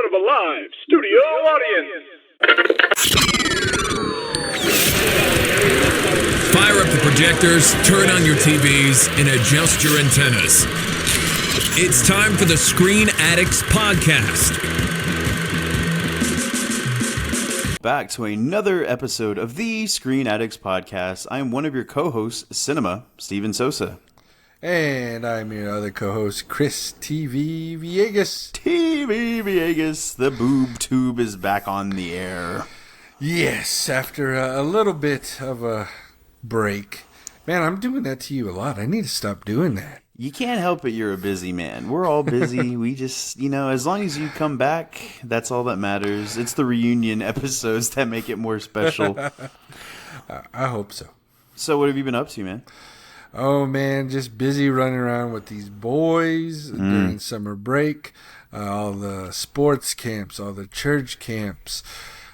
front of a live studio audience. Fire up the projectors, turn on your TVs, and adjust your antennas. It's time for the Screen Addicts Podcast. Back to another episode of the Screen Addicts Podcast. I am one of your co-hosts, Cinema, Steven Sosa. And I'm your other co-host, Chris TV Villegas. TV Villegas, the boob tube is back on the air. Yes, after a little bit of a break. Man, I'm doing that to you a lot. I need to stop doing that. You can't help it, you're a busy man. We're all busy. We just, as long as you come back, that's all that matters. It's the reunion episodes that make it more special. I hope so. So what have you been up to, man? Oh, man, just busy running around with these boys during summer break. All the sports camps, all the church camps,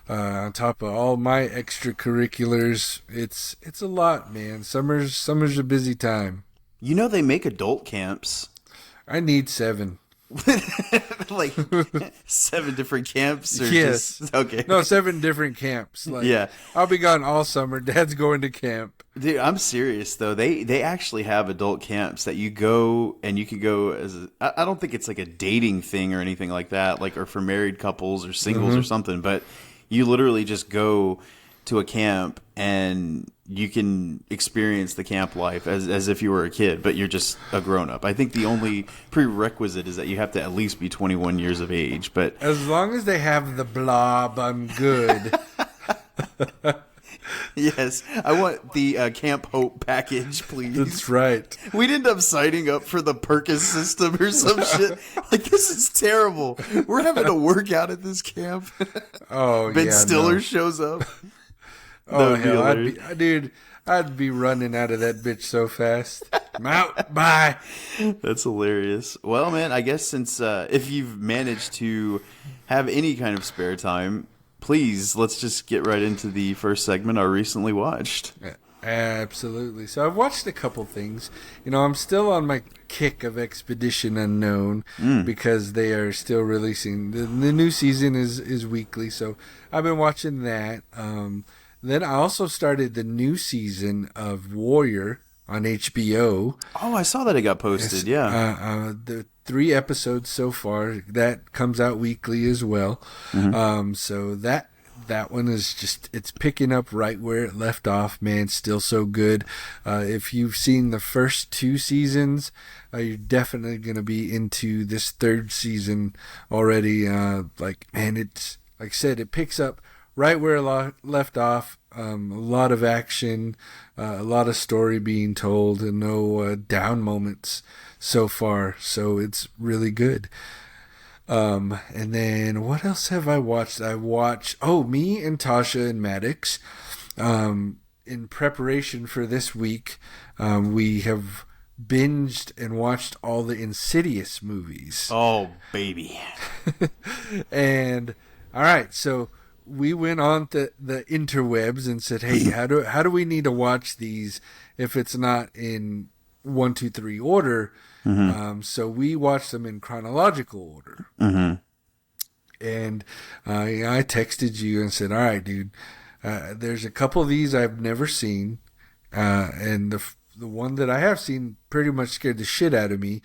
on top of all my extracurriculars. It's a lot, man. Summer's a busy time. They make adult camps. I need 7. Like 7 different camps? Or yes. Okay. No, 7 different camps. Yeah. I'll be gone all summer. Dad's going to camp. Dude, I'm serious though. They actually have adult camps that you go and you can go as I don't think it's like a dating thing or anything like that, or for married couples or singles or something, but you literally just go to a camp and you can experience the camp life as if you were a kid, but you're just a grown-up. I think the only prerequisite is that you have to at least be 21 years of age. But as long as they have the blob, I'm good. Yes, I want the Camp Hope package, please. That's right. We'd end up signing up for the Perkins system or some shit. This is terrible. We're having to work out at this camp. Oh, Ben Stiller shows up. Oh, hell, I'd be running out of that bitch so fast. I'm out. Bye. That's hilarious. Well, man, I guess since if you've managed to have any kind of spare time, please, let's just get right into the first segment, our recently watched. Yeah, absolutely. So I've watched a couple things. I'm still on my kick of Expedition Unknown because they are still releasing. The new season is weekly, so I've been watching that. Then I also started the new season of Warrior on HBO. Oh, I saw that it got posted, yeah. The 3 episodes so far. That comes out weekly as well. So that one is just, it's picking up right where it left off, man. Still so good. If you've seen the first 2 seasons, you're definitely going to be into this 3rd season already. Man, it's, like I said, it picks up right where it left off. A lot of action, a lot of story being told, and no down moments so far. So it's really good. And then what else have I watched? Me and Tasha and Maddox. In preparation for this week, we have binged and watched all the Insidious movies. Oh, baby. And all right, so we went on the interwebs and said, hey, how do we need to watch these if it's not in 1, 2, 3 order? So we watched them in chronological order. And I texted you and said, all right, dude, there's a couple of these I've never seen. And the one that I have seen pretty much scared the shit out of me.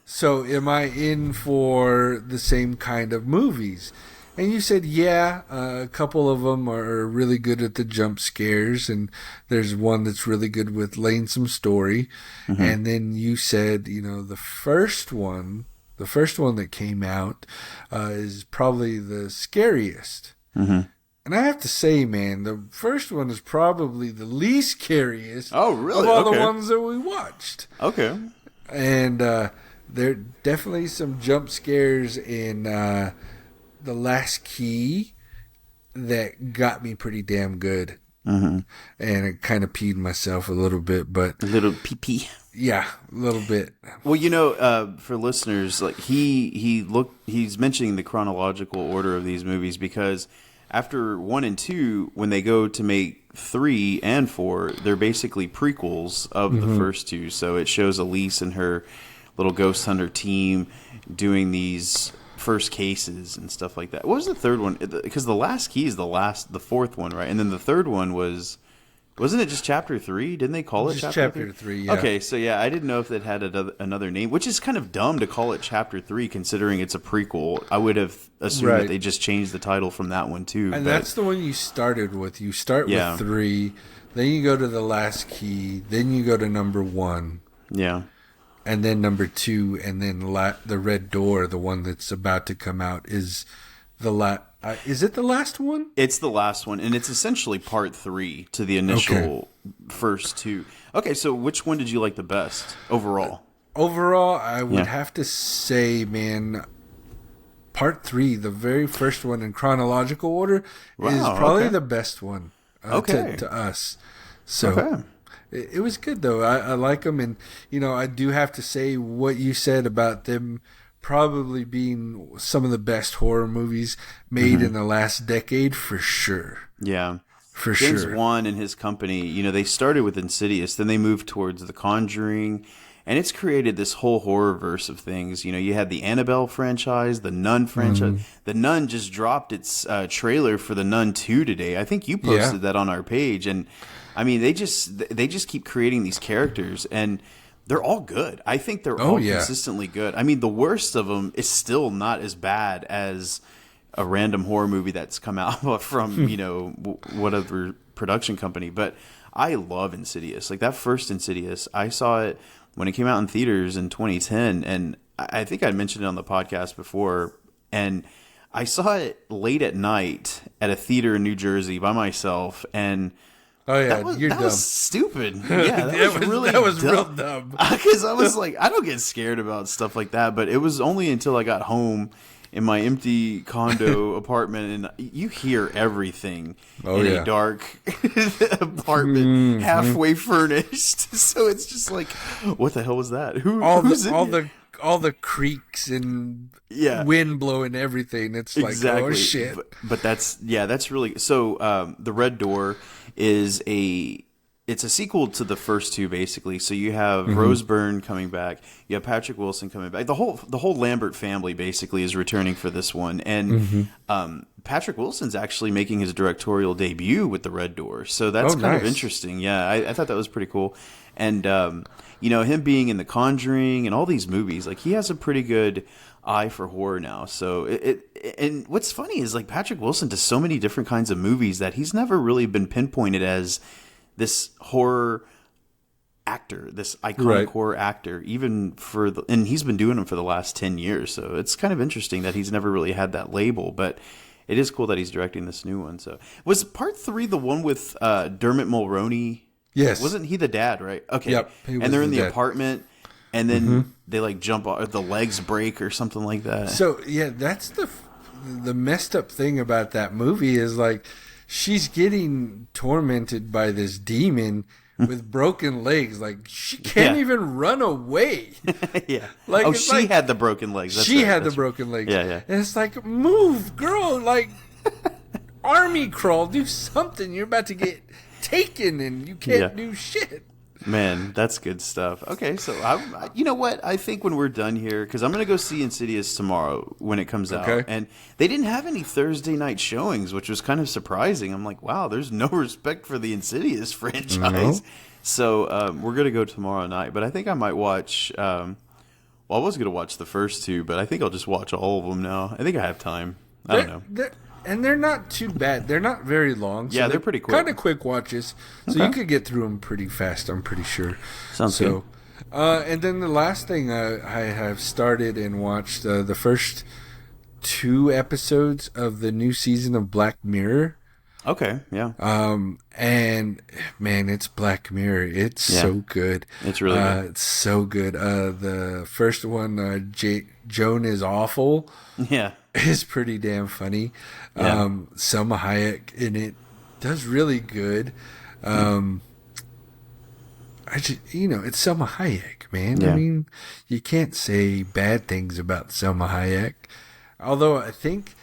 So am I in for the same kind of movies? And you said, yeah, a couple of them are really good at the jump scares, and there's one that's really good with laying some story. And then you said, the first one that came out is probably the scariest. And I have to say, man, the first one is probably the least scariest of all the ones that we watched. Okay. And there are definitely some jump scares in The Last Key that got me pretty damn good. And it kind of peed myself a little bit, but a little pee-pee. Yeah, a little bit. Well, for listeners, he's mentioning the chronological order of these movies because after 1 and 2, when they go to make 3 and 4, they're basically prequels of the first 2. So it shows Elise and her little ghost hunter team doing these first cases and stuff like that. What was the third one? Because the last key is the fourth one, right? And then the third one wasn't it just chapter 3? Didn't they call it Just chapter 3? Yeah. Okay, so yeah, I didn't know if it had another name, which is kind of dumb to call it chapter 3 considering it's a prequel. I would have assumed that they just changed the title from that one too. And that's the one you started with. You start with 3, then you go to the last key, then you go to number 1. Yeah. And then number 2, and then the red door, the one that's about to come out, is is it the last one? It's the last one, and it's essentially part 3 to the initial first 2. Okay, so which one did you like the best overall? Overall, I would have to say, man, part 3, the very first one in chronological order, is probably the best one to us. So it was good, though. I like them, and, I do have to say what you said about them probably being some of the best horror movies made in the last decade, for sure. Yeah. For James sure. Wan and his company, they started with Insidious, then they moved towards The Conjuring, and it's created this whole horror verse of things. You had the Annabelle franchise, the Nun franchise. The Nun just dropped its trailer for the Nun 2 today. I think you posted that on our page, and I mean, they just keep creating these characters, and they're all good. I think they're all consistently good. I mean, the worst of them is still not as bad as a random horror movie that's come out from, whatever production company. But I love Insidious. Like, that first Insidious, I saw it when it came out in theaters in 2010. And I think I mentioned it on the podcast before. And I saw it late at night at a theater in New Jersey by myself. And oh, yeah, that dumb. was stupid. Yeah, that was real dumb. Because I was like, I don't get scared about stuff like that. But it was only until I got home in my empty condo apartment, and you hear everything in a dark apartment, halfway furnished. So it's just like, what the hell was that? All the creaks and wind blowing everything. It's exactly. Like, oh shit. But that's really so. The Red Door is it's a sequel to the first 2, basically. So you have Rose Byrne coming back, you have Patrick Wilson coming back. The whole Lambert family basically is returning for this one, and Patrick Wilson's actually making his directorial debut with the Red Door. So that's kind of interesting. Yeah, I thought that was pretty cool, and him being in The Conjuring and all these movies, like, he has a pretty good eye for horror now. So and what's funny is, like, Patrick Wilson does so many different kinds of movies that he's never really been pinpointed as this horror actor, this iconic horror actor, even and he's been doing them for the last 10 years. So it's kind of interesting that he's never really had that label, but it is cool that he's directing this new one. So was part 3 the one with Dermot Mulroney? Yes. Wasn't he the dad, right? Okay. Yep. And they're in the apartment, and then they like jump off, or the legs break or something like that. So yeah, that's the messed up thing about that movie is, like, she's getting tormented by this demon with broken legs. Like, she can't even run away. Yeah. Like, she had the broken legs. That's she right. had the broken legs. Yeah, yeah. And it's like, move, girl. Like, army crawl. Do something. You're about to get taken, and you can't do shit. Man, that's good stuff. Okay, so you know what? I think when we're done here, because I'm going to go see Insidious tomorrow when it comes out. And they didn't have any Thursday night showings, which was kind of surprising. I'm like, wow, there's no respect for the Insidious franchise. So we're going to go tomorrow night. But I think I might watch, I was going to watch the first 2, but I think I'll just watch all of them now. I think I have time. I don't know. And they're not too bad. They're not very long. So they're pretty quick. Kind of quick watches. So you could get through them pretty fast, I'm pretty sure. Sounds good. And then the last thing I have started and watched, the first 2 episodes of the new season of Black Mirror. Okay, yeah. And, man, it's Black Mirror. It's so good. It's really good. It's so good. The first one, Joan is Awful. Yeah. Is pretty damn funny. Selma Hayek in it does really good. It's Selma Hayek, man. I mean, you can't say bad things about Selma Hayek. Although I think,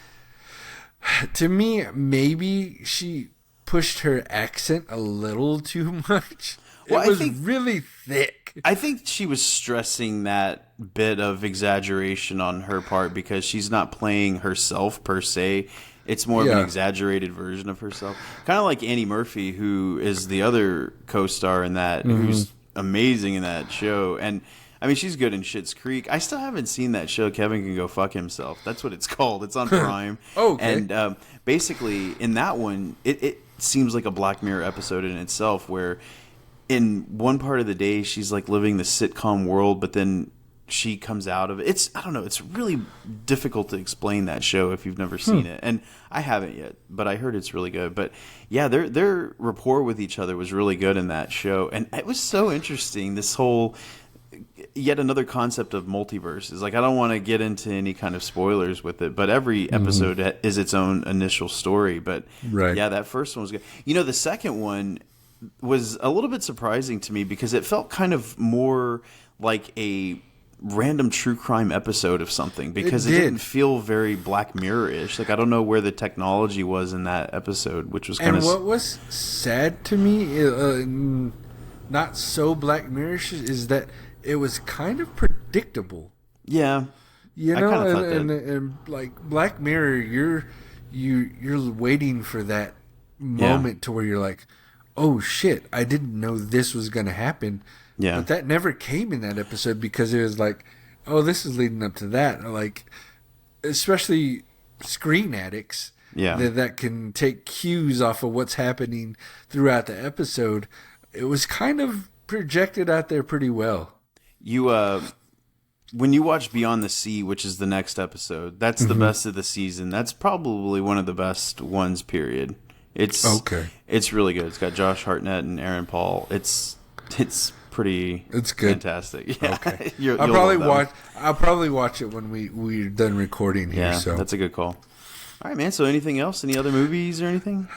to me, maybe she pushed her accent a little too much. Well, it was really thick. I think she was stressing that bit of exaggeration on her part because she's not playing herself per se. It's more of an exaggerated version of herself. Kind of like Annie Murphy, who is the other co-star in that, who's amazing in that show. And I mean, she's good in Schitt's Creek. I still haven't seen that show, Kevin Can Go Fuck Himself. That's what it's called. It's on Prime. Okay. And basically, in that one, it seems like a Black Mirror episode in itself where in one part of the day, she's like living the sitcom world, but then she comes out of it. I don't know. It's really difficult to explain that show if you've never seen it. And I haven't yet, but I heard it's really good. But yeah, their rapport with each other was really good in that show. And it was so interesting. This whole, yet another concept of multiverses. Like, I don't want to get into any kind of spoilers with it, but every episode is its own initial story. But yeah, that first one was good. You know, the second one was a little bit surprising to me because it felt kind of more like a random true crime episode of something because it didn't feel very Black Mirror-ish. Like, I don't know where the technology was in that episode, which was kind of... And what was sad to me, not so Black Mirror-ish, is that it was kind of predictable. Yeah. You know, I kind of thought and like Black Mirror, you're waiting for that moment to where you're like, oh shit, I didn't know this was going to happen. Yeah. But that never came in that episode because it was like, oh, this is leading up to that. Like, especially screen addicts that can take cues off of what's happening throughout the episode. It was kind of projected out there pretty well. You, when you watch Beyond the Sea, which is the next episode, that's the best of the season. That's probably one of the best ones, period. It's really good. It's got Josh Hartnett and Aaron Paul. It's pretty. It's good. Fantastic. Yeah. Okay. I'll probably watch it when we're done recording here. Yeah, so that's a good call. All right, man. So anything else? Any other movies or anything?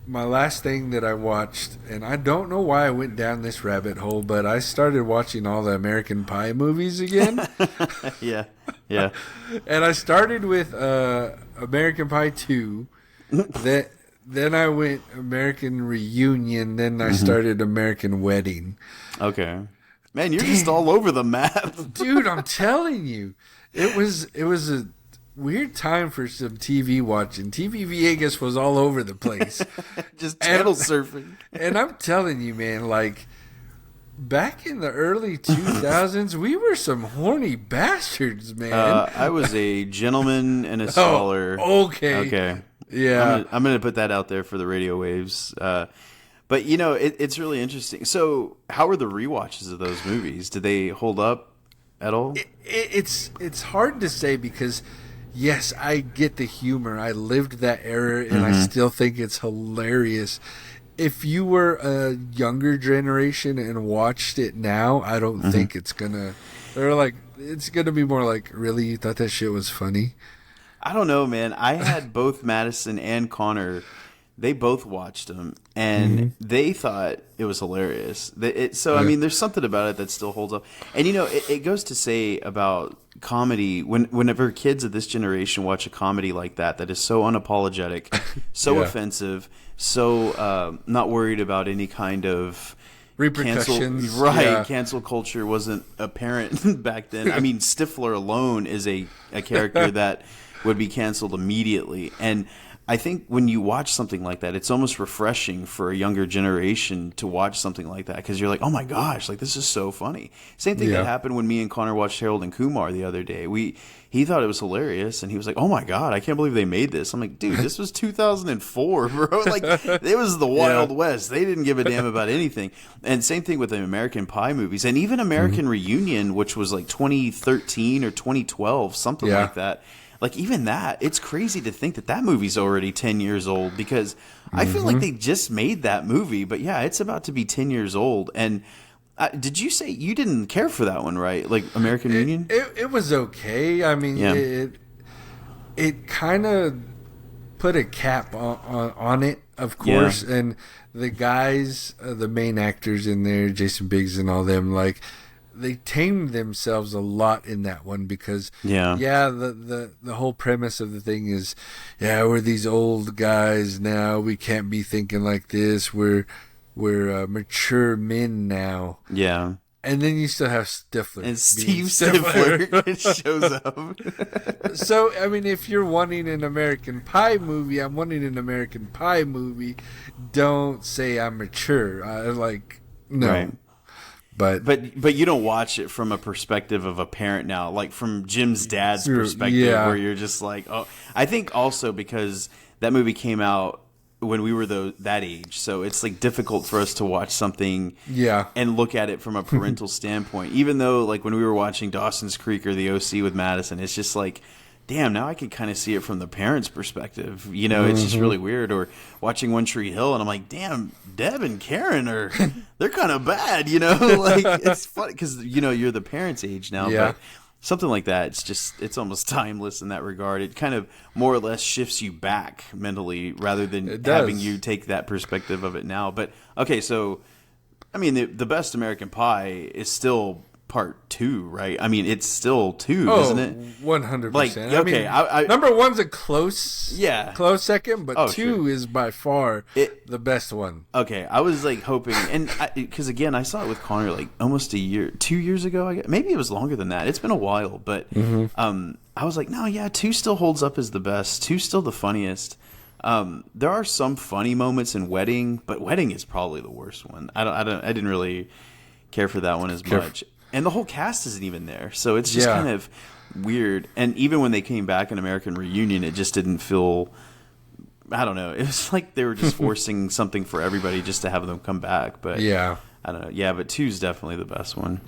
My last thing that I watched, and I don't know why I went down this rabbit hole, but I started watching all the American Pie movies again. Yeah. And I started with American Pie 2. Then I went American Reunion. Then I started American Wedding. Okay. Man, you're just all over the map. Dude, I'm telling you. It was a weird time for some TV watching. TV Vegas was all over the place. Just channel surfing. And I'm telling you, man, like, back in the early 2000s, we were some horny bastards, man. I was a gentleman and a scholar. Okay. Yeah. I'm gonna put that out there for the radio waves. But, you know, it's really interesting. So how were the rewatches of those movies? Did they hold up at all? It's hard to say because... Yes, I get the humor. I lived that era, and I still think it's hilarious. If you were a younger generation and watched it now, I don't think it's gonna. It's gonna be more like, really, you thought that shit was funny? I don't know, man. I had both Madison and Connor. They both watched them, and they thought it was hilarious. I mean, there's something about it that still holds up. And, you know, it goes to say about comedy, whenever kids of this generation watch a comedy like that is so unapologetic, so offensive, so not worried about any kind of repercussions. Cancel culture wasn't apparent back then. I mean, Stifler alone is a character that would be canceled immediately. And I think when you watch something like that, it's almost refreshing for a younger generation to watch something like that because you're like, oh my gosh, like this is so funny. Same thing that happened when me and Connor watched Harold and Kumar the other day. He thought it was hilarious and he was like, oh my God, I can't believe they made this. I'm like, dude, this was 2004, bro. Like, it was the Wild West. They didn't give a damn about anything. And same thing with the American Pie movies and even American Reunion, which was like 2013 or 2012, something like that. Like, even that, it's crazy to think that movie's already 10 years old because I feel like they just made that movie. But, yeah, it's about to be 10 years old. And did you say you didn't care for that one, right? Like, American Union? It was okay. I mean, it kind of put a cap on it, of course. Yeah. And the guys, the main actors in there, Jason Biggs and all them, like... They tamed themselves a lot in that one because the whole premise of the thing is we're these old guys now, we can't be thinking like this, we're we're mature men now. Yeah. And then you still have Stifler. And Steve Stifler shows up. So, I mean, if you're wanting an American Pie movie, I'm wanting an American Pie movie. Don't say I'm mature. No. Right. But you don't watch it from a perspective of a parent now, like from Jim's dad's perspective, where you're just like, oh. I think also because that movie came out when we were that age, so it's like difficult for us to watch something and look at it from a parental standpoint. Even though, like, when we were watching Dawson's Creek or The OC with Madison, it's just like, damn, now I can kind of see it from the parents' perspective. You know, it's just really weird. Or watching One Tree Hill, and I'm like, damn, Deb and Karen they're kind of bad, you know? Like, it's funny because, you know, you're the parents' age now. Yeah. But something like that, it's almost timeless in that regard. It kind of more or less shifts you back mentally rather than having you take that perspective of it now. But, okay, so, I mean, the best American Pie is still part 2, right? I mean, it's still 2, isn't it? 100%. Like, okay, I mean, number 1's a close second, but 2 sure. is by far the best one. Okay, I was like hoping, and because again, I saw it with Connor like almost 2 years ago. I guess. Maybe it was longer than that. It's been a while, but I was like, no, yeah, 2 still holds up as the best. 2's still the funniest. There are some funny moments in Wedding, but Wedding is probably the worst one. I didn't really care for that one as much. And the whole cast isn't even there. So it's just kind of weird. And even when they came back in American Reunion, it just didn't feel, I don't know. It was like they were just forcing something for everybody just to have them come back. But I don't know. Yeah, but 2's definitely the best one.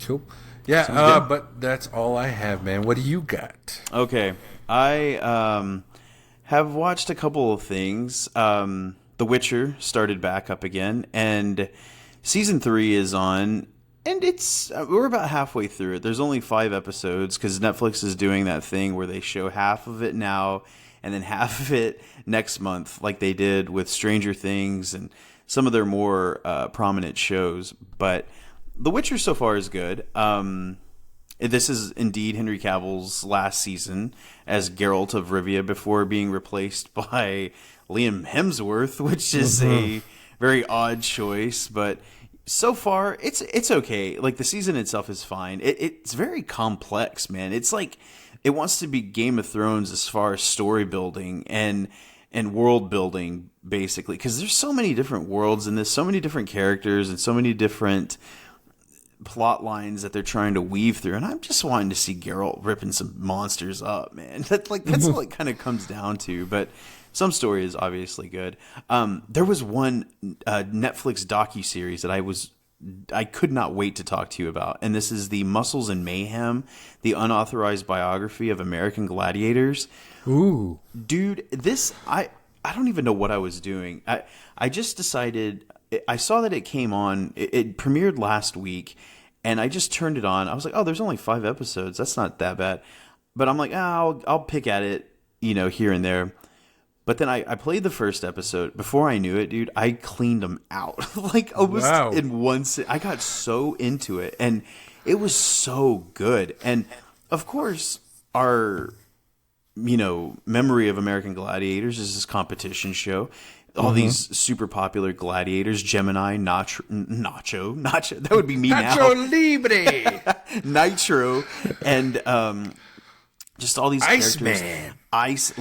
Cool. Yeah, but that's all I have, man. What do you got? Okay. I have watched a couple of things. The Witcher started back up again. And season 3 is on. And we're about halfway through it. There's only 5 episodes because Netflix is doing that thing where they show half of it now and then half of it next month, like they did with Stranger Things and some of their more prominent shows. But The Witcher so far is good. This is indeed Henry Cavill's last season as Geralt of Rivia before being replaced by Liam Hemsworth, which is a very odd choice, but so far, it's okay. Like, the season itself is fine. It's very complex, man. It's like it wants to be Game of Thrones as far as story building and world building, basically. Because there's so many different worlds in this, so many different characters, and so many different plot lines that they're trying to weave through. And I'm just wanting to see Geralt ripping some monsters up, man. That's all it kind of comes down to. But some story is obviously good. There was one Netflix docuseries that I could not wait to talk to you about, and this is the Muscles and Mayhem, the unauthorized biography of American gladiators. Ooh, dude, I don't even know what I was doing. I just decided. I saw that it came on. It premiered last week, and I just turned it on. I was like, oh, there's only 5 episodes. That's not that bad. But I'm like, I'll pick at it, here and there. But then I played the first episode. Before I knew it, dude, I cleaned them out. Like, almost in one sit. I got so into it, and it was so good. And, of course, our, memory of American Gladiators is this competition show. All these super popular gladiators, Gemini, Nacho, that would be me now. Nacho Libre! Nitro, and just all these characters. Ice,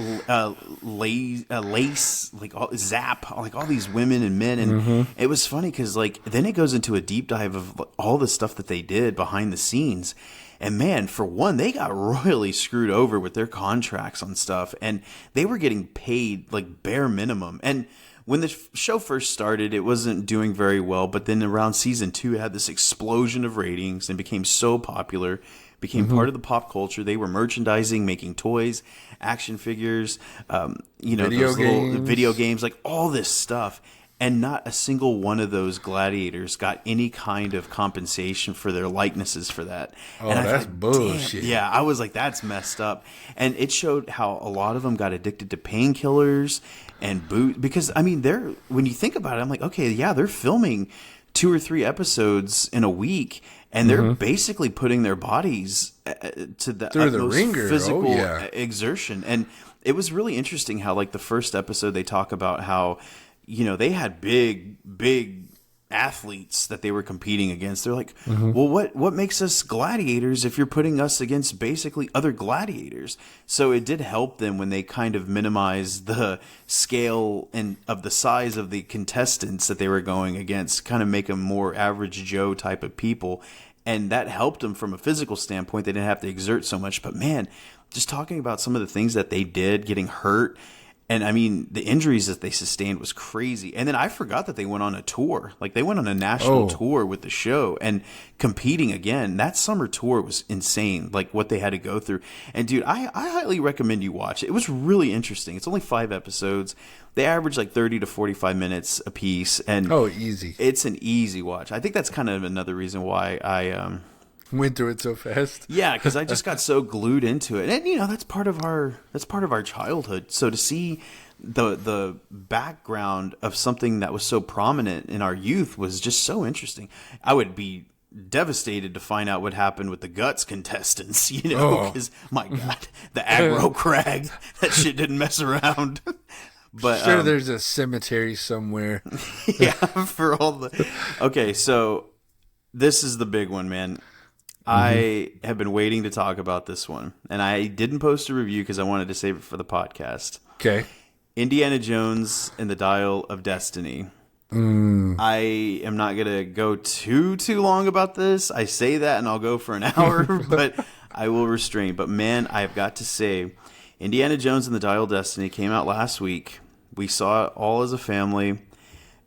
Lace, like Zap, like all these women and men. And it was funny because then it goes into a deep dive of all the stuff that they did behind the scenes. And man, for one, they got royally screwed over with their contracts on stuff, and they were getting paid like bare minimum. And when the show first started, it wasn't doing very well, but then around season 2, it had this explosion of ratings and became so popular, became part of the pop culture. They were merchandising, making toys, action figures, video games, like all this stuff. And not a single one of those gladiators got any kind of compensation for their likenesses for that. Oh, and that's bullshit. Yeah, I was like, that's messed up. And it showed how a lot of them got addicted to painkillers and booze. Because, I mean, when you think about it, I'm like, okay, yeah, they're filming 2 or 3 episodes in a week, and they're basically putting their bodies to the utmost physical exertion. And it was really interesting how, like, the first episode they talk about how, they had big athletes that they were competing against. They're like, well, what makes us gladiators if you're putting us against basically other gladiators? So it did help them when they kind of minimized the scale and of the size of the contestants that they were going against, kind of make them more average Joe type of people. And that helped them from a physical standpoint. They didn't have to exert so much. But man, just talking about some of the things that they did, getting hurt, and I mean, the injuries that they sustained was crazy. And then I forgot that they went on a tour. Like, they went on a national tour with the show and competing again. That summer tour was insane, like what they had to go through. And dude, I highly recommend you watch it. It was really interesting. It's only 5 episodes. They average like 30 to 45 minutes a piece. And easy. It's an easy watch. I think that's kind of another reason why I went through it so fast. Yeah, because I just got so glued into it, and that's part of our childhood. So to see the background of something that was so prominent in our youth was just so interesting. I would be devastated to find out what happened with the guts contestants, because my God, the aggro crag, that shit didn't mess around. But sure, there's a cemetery somewhere. Yeah, for all the. Okay, so this is the big one, man. I have been waiting to talk about this one, and I didn't post a review because I wanted to save it for the podcast. Okay. Indiana Jones and the Dial of Destiny. I am not going to go too long about this. I say that and I'll go for an hour, but I will restrain. But man, I have got to say, Indiana Jones and the Dial of Destiny came out last week. We saw it all as a family,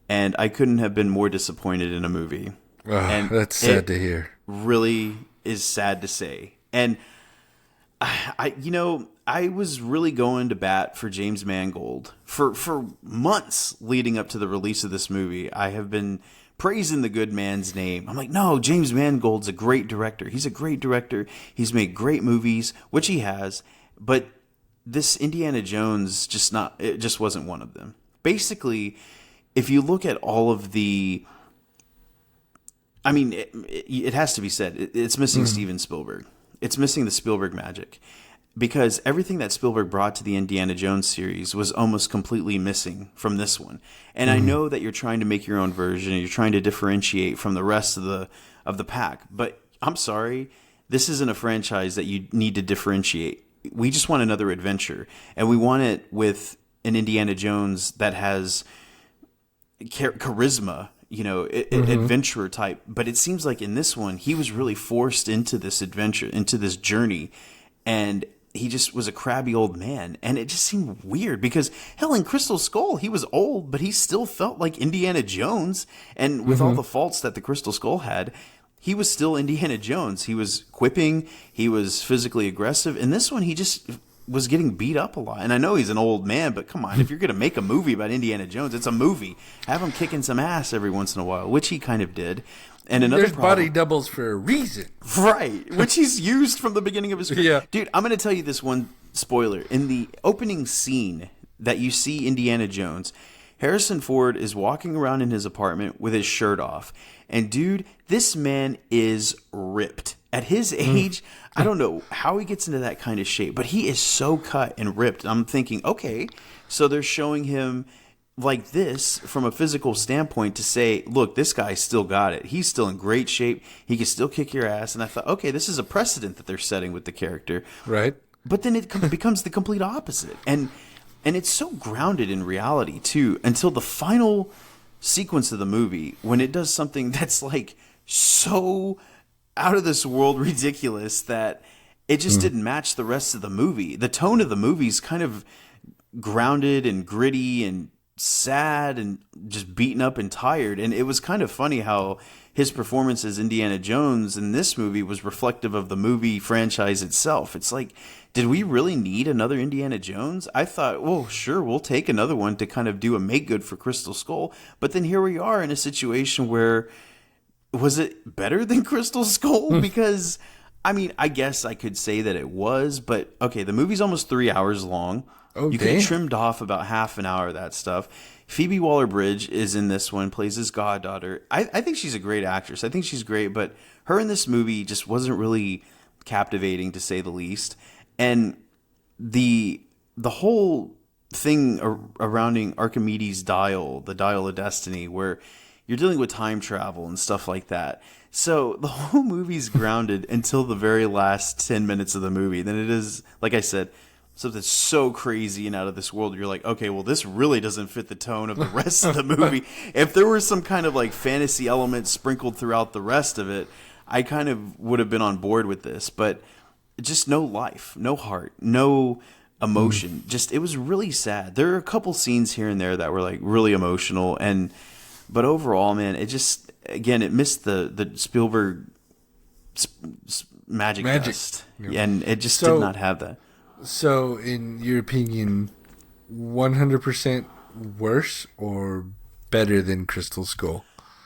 and I couldn't have been more disappointed in a movie. And that's sad to hear. Really is sad to say. And I was really going to bat for James Mangold for months leading up to the release of this movie. I have been praising the good man's name. I'm like, no, James Mangold's a great director. He's a great director. He's made great movies, which he has. But this Indiana Jones it just wasn't one of them. Basically, if you look at all of the, I mean, it has to be said, it's missing Steven Spielberg. It's missing the Spielberg magic, because everything that Spielberg brought to the Indiana Jones series was almost completely missing from this one. And I know that you're trying to make your own version, and you're trying to differentiate from the rest of the pack, but I'm sorry, this isn't a franchise that you need to differentiate. We just want another adventure, and we want it with an Indiana Jones that has charisma, adventurer type. But it seems like in this one, he was really forced into this adventure, into this journey, and he just was a crabby old man. And it just seemed weird because, hell, in Crystal Skull, he was old, but he still felt like Indiana Jones. And with all the faults that the Crystal Skull had, he was still Indiana Jones. He was quipping, he was physically aggressive. In this one, he just was getting beat up a lot. And I know he's an old man, but come on, if you're going to make a movie about Indiana Jones, it's a movie. Have him kicking some ass every once in a while, which he kind of did. And another body doubles for a reason. Right, which he's used from the beginning of his career. Yeah. Dude, I'm going to tell you this one spoiler. In the opening scene that you see Indiana Jones, Harrison Ford is walking around in his apartment with his shirt off. And dude, this man is ripped. At his age, I don't know how he gets into that kind of shape, but he is so cut and ripped. I'm thinking, okay, so they're showing him like this from a physical standpoint to say, look, this guy still got it. He's still in great shape. He can still kick your ass. And I thought, okay, this is a precedent that they're setting with the character. Right. But then it becomes the complete opposite. And it's so grounded in reality, too, until the final sequence of the movie when it does something that's like so out of this world ridiculous that it just didn't match the rest of the movie. The tone of the movie is kind of grounded and gritty and sad and just beaten up and tired. And it was kind of funny how his performance as Indiana Jones in this movie was reflective of the movie franchise itself. It's like, did we really need another Indiana Jones? I thought, well, sure, we'll take another one to kind of do a make good for Crystal Skull. But then here we are in a situation where, was it better than Crystal Skull? Because, I mean, I guess I could say that it was, but okay, the movie's almost 3 hours long. Oh, you could have trimmed off about half an hour of that stuff. Phoebe Waller-Bridge is in this one, plays his goddaughter. I think she's a great actress. I think she's great, but her in this movie just wasn't really captivating, to say the least. And the whole thing surrounding Archimedes' dial, the Dial of Destiny, where you're dealing with time travel and stuff like that. So the whole movie's grounded until the very last 10 minutes of the movie. Then it is, like I said, something so crazy and out of this world. You're like, okay, well, this really doesn't fit the tone of the rest of the movie. If there was some kind of like fantasy element sprinkled throughout the rest of it, I kind of would have been on board with this. But just no life, no heart, no emotion. Just, it was really sad. There are a couple scenes here and there that were like really emotional, but overall, man, it just, again, it missed the Spielberg magic dust. Yeah. And it just did not have that. So, in your opinion, 100% worse or better than Crystal Skull?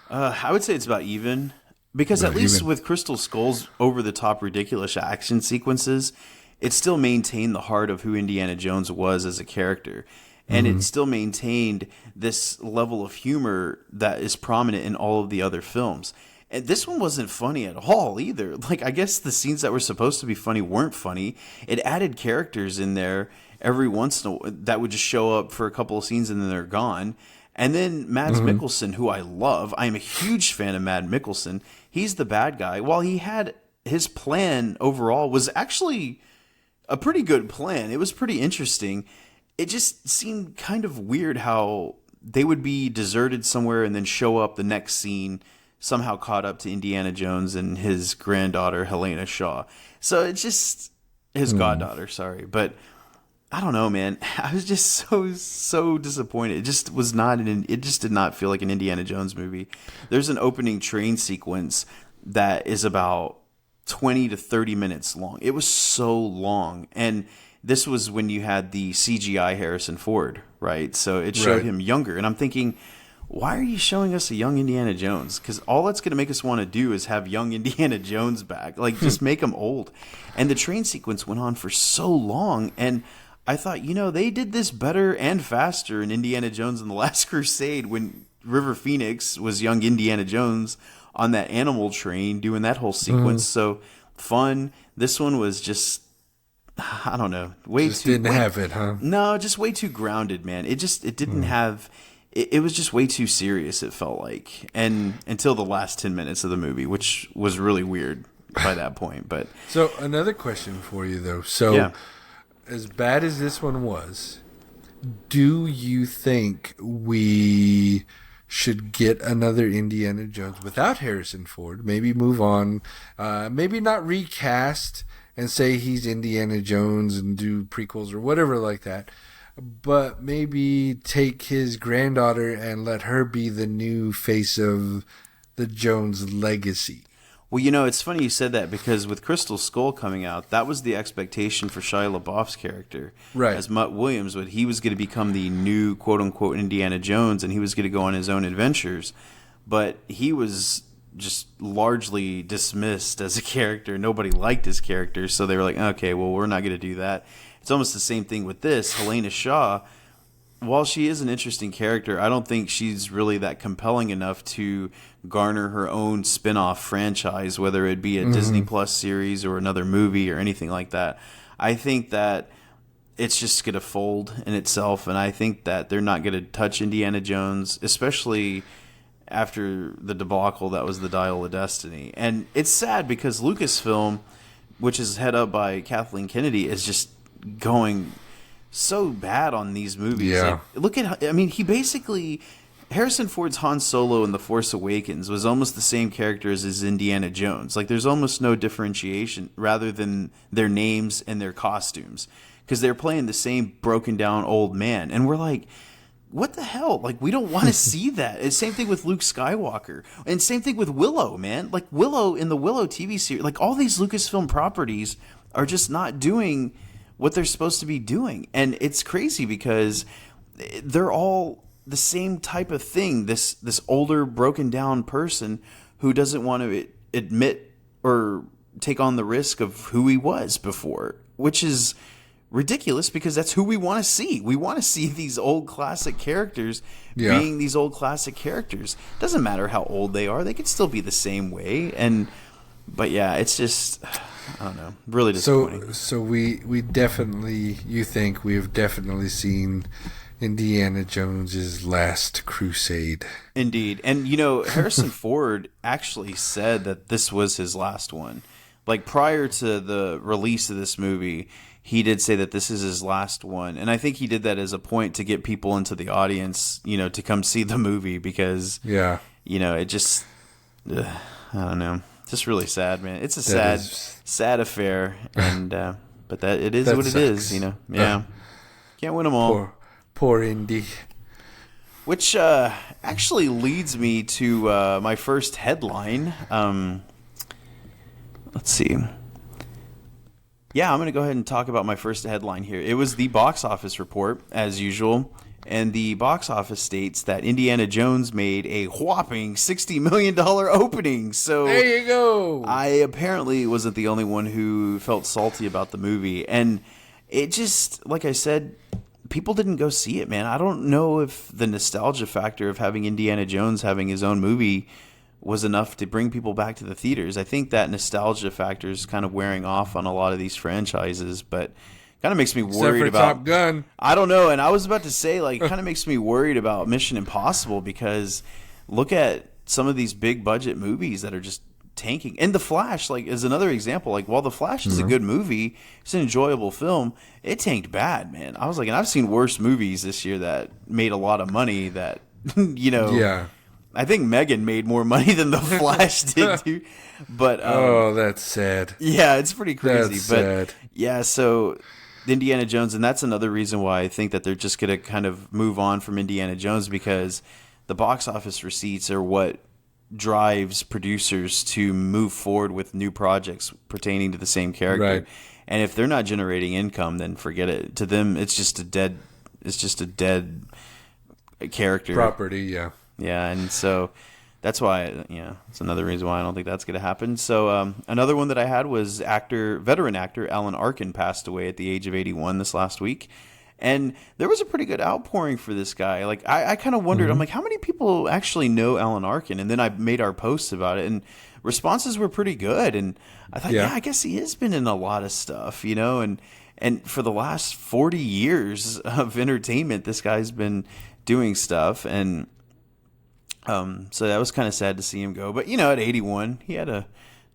I would say it's about even. Because at least with Crystal Skull's over-the-top ridiculous action sequences, it still maintained the heart of who Indiana Jones was as a character. And it still maintained this level of humor that is prominent in all of the other films. And this one wasn't funny at all either. Like, I guess the scenes that were supposed to be funny weren't funny. It added characters in there every once in a while that would just show up for a couple of scenes and then they're gone. And then Mads Mikkelsen, who I love. I am a huge fan of Mads Mikkelsen. He's the bad guy. While he had his plan overall was actually a pretty good plan. It was pretty interesting. It just seemed kind of weird how they would be deserted somewhere and then show up the next scene somehow caught up to Indiana Jones and his granddaughter, Helena Shaw. So it's just his goddaughter, sorry. But I don't know, man. I was just so disappointed. It just was not it just did not feel like an Indiana Jones movie. There's an opening train sequence that is about 20 to 30 minutes long. It was so long. And this was when you had the CGI Harrison Ford, right? So it showed him younger. And I'm thinking, why are you showing us a young Indiana Jones? Because all that's going to make us want to do is have young Indiana Jones back. Like, just make him old. And the train sequence went on for so long. And I thought, they did this better and faster in Indiana Jones and the Last Crusade when River Phoenix was young Indiana Jones on that animal train doing that whole sequence. So fun. This one was just, I don't know, didn't have it, huh? No, just way too grounded, man. It didn't have. It was just way too serious, it felt like. And until the last 10 minutes of the movie, which was really weird by that point. But so another question for you, though. So as bad as this one was, do you think we should get another Indiana Jones without Harrison Ford? Maybe move on. Maybe not recast and say he's Indiana Jones and do prequels or whatever like that. But maybe take his granddaughter and let her be the new face of the Jones legacy. Well, it's funny you said that because with Crystal Skull coming out, that was the expectation for Shia LaBeouf's character. Right. As Mutt Williams, he was going to become the new quote-unquote Indiana Jones, and he was going to go on his own adventures. But he was just largely dismissed as a character. Nobody liked his character, so they were like, okay, well, we're not going to do that. It's almost the same thing with this. Helena Shaw, while she is an interesting character, I don't think she's really that compelling enough to garner her own spin-off franchise, whether it be a Disney Plus series or another movie or anything like that. I think that it's just going to fold in itself, and I think that they're not going to touch Indiana Jones, especially after the debacle that was the Dial of Destiny. And it's sad because Lucasfilm, which is head up by Kathleen Kennedy, is just going so bad on these movies. Yeah. Like, he basically, Harrison Ford's Han Solo in The Force Awakens was almost the same character as his Indiana Jones. Like, there's almost no differentiation rather than their names and their costumes, because they're playing the same broken down old man. And we're like, what the hell? Like, we don't want to see that. It's same thing with Luke Skywalker. And same thing with Willow, man. Like, Willow in the Willow TV series, like, all these Lucasfilm properties are just not doing what they're supposed to be doing. And it's crazy because they're all the same type of thing. This older, broken down person who doesn't want to admit or take on the risk of who he was before, which is ridiculous because that's who we want to see. We want to see these old classic characters being these old classic characters. Doesn't matter how old they are. They could still be the same way. But yeah, it's just, I don't know, really disappointing. So we definitely, you think we've definitely seen Indiana Jones's Last Crusade. Indeed. And, Harrison Ford actually said that this was his last one. Like, prior to the release of this movie, he did say that this is his last one. And I think he did that as a point to get people into the audience, to come see the movie because, it just, I don't know. Just really sad, man. It's a sad affair. And, but it is what it is, Yeah. Can't win them all. Poor Indy. Which actually leads me to my first headline. Let's see. Yeah, I'm going to go ahead and talk about my first headline here. It was the box office report, as usual. And the box office states that Indiana Jones made a whopping $60 million opening. So there you go. I apparently wasn't the only one who felt salty about the movie. And it just, like I said, people didn't go see it, man. I don't know if the nostalgia factor of having Indiana Jones having his own movie was enough to bring people back to the theaters. I think that nostalgia factor is kind of wearing off on a lot of these franchises, but kind of makes me worried about Top Gun. I don't know, and I was about to say, like, kind of makes me worried about Mission Impossible because look at some of these big budget movies that are just tanking. And The Flash, like, is another example. Like, while The Flash is a good movie, it's an enjoyable film, it tanked bad, man. I was like, and I've seen worse movies this year that made a lot of money that, Yeah. I think Megan made more money than The Flash did, dude. But that's sad. Yeah, it's pretty crazy. That's but sad. Yeah, so Indiana Jones, and that's another reason why I think that they're just going to kind of move on from Indiana Jones because the box office receipts are what drives producers to move forward with new projects pertaining to the same character. Right. And if they're not generating income, then forget it. To them, it's just a dead character. Property, yeah. Yeah, and so that's why, it's another reason why I don't think that's going to happen. So another one that I had was veteran actor Alan Arkin passed away at the age of 81 this last week. And there was a pretty good outpouring for this guy. Like, I kind of wondered, I'm like, how many people actually know Alan Arkin? And then I made our posts about it, and responses were pretty good. And I thought, I guess he has been in a lot of stuff, and for the last 40 years of entertainment, this guy's been doing stuff. And so that was kind of sad to see him go. But, at 81, he had a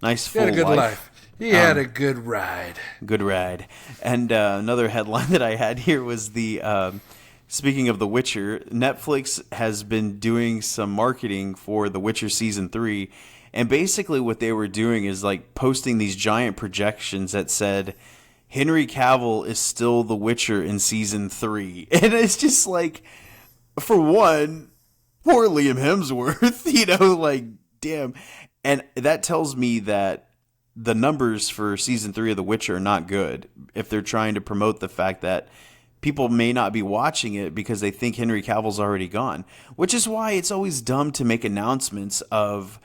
nice full life. He had a good ride. Good ride. And another headline that I had here was speaking of The Witcher, Netflix has been doing some marketing for The Witcher Season 3. And basically what they were doing is like posting these giant projections that said, Henry Cavill is still The Witcher in Season 3. And it's just like, for one, poor Liam Hemsworth, like, damn. And that tells me that the numbers for Season 3 of The Witcher are not good if they're trying to promote the fact that people may not be watching it because they think Henry Cavill's already gone, which is why it's always dumb to make announcements of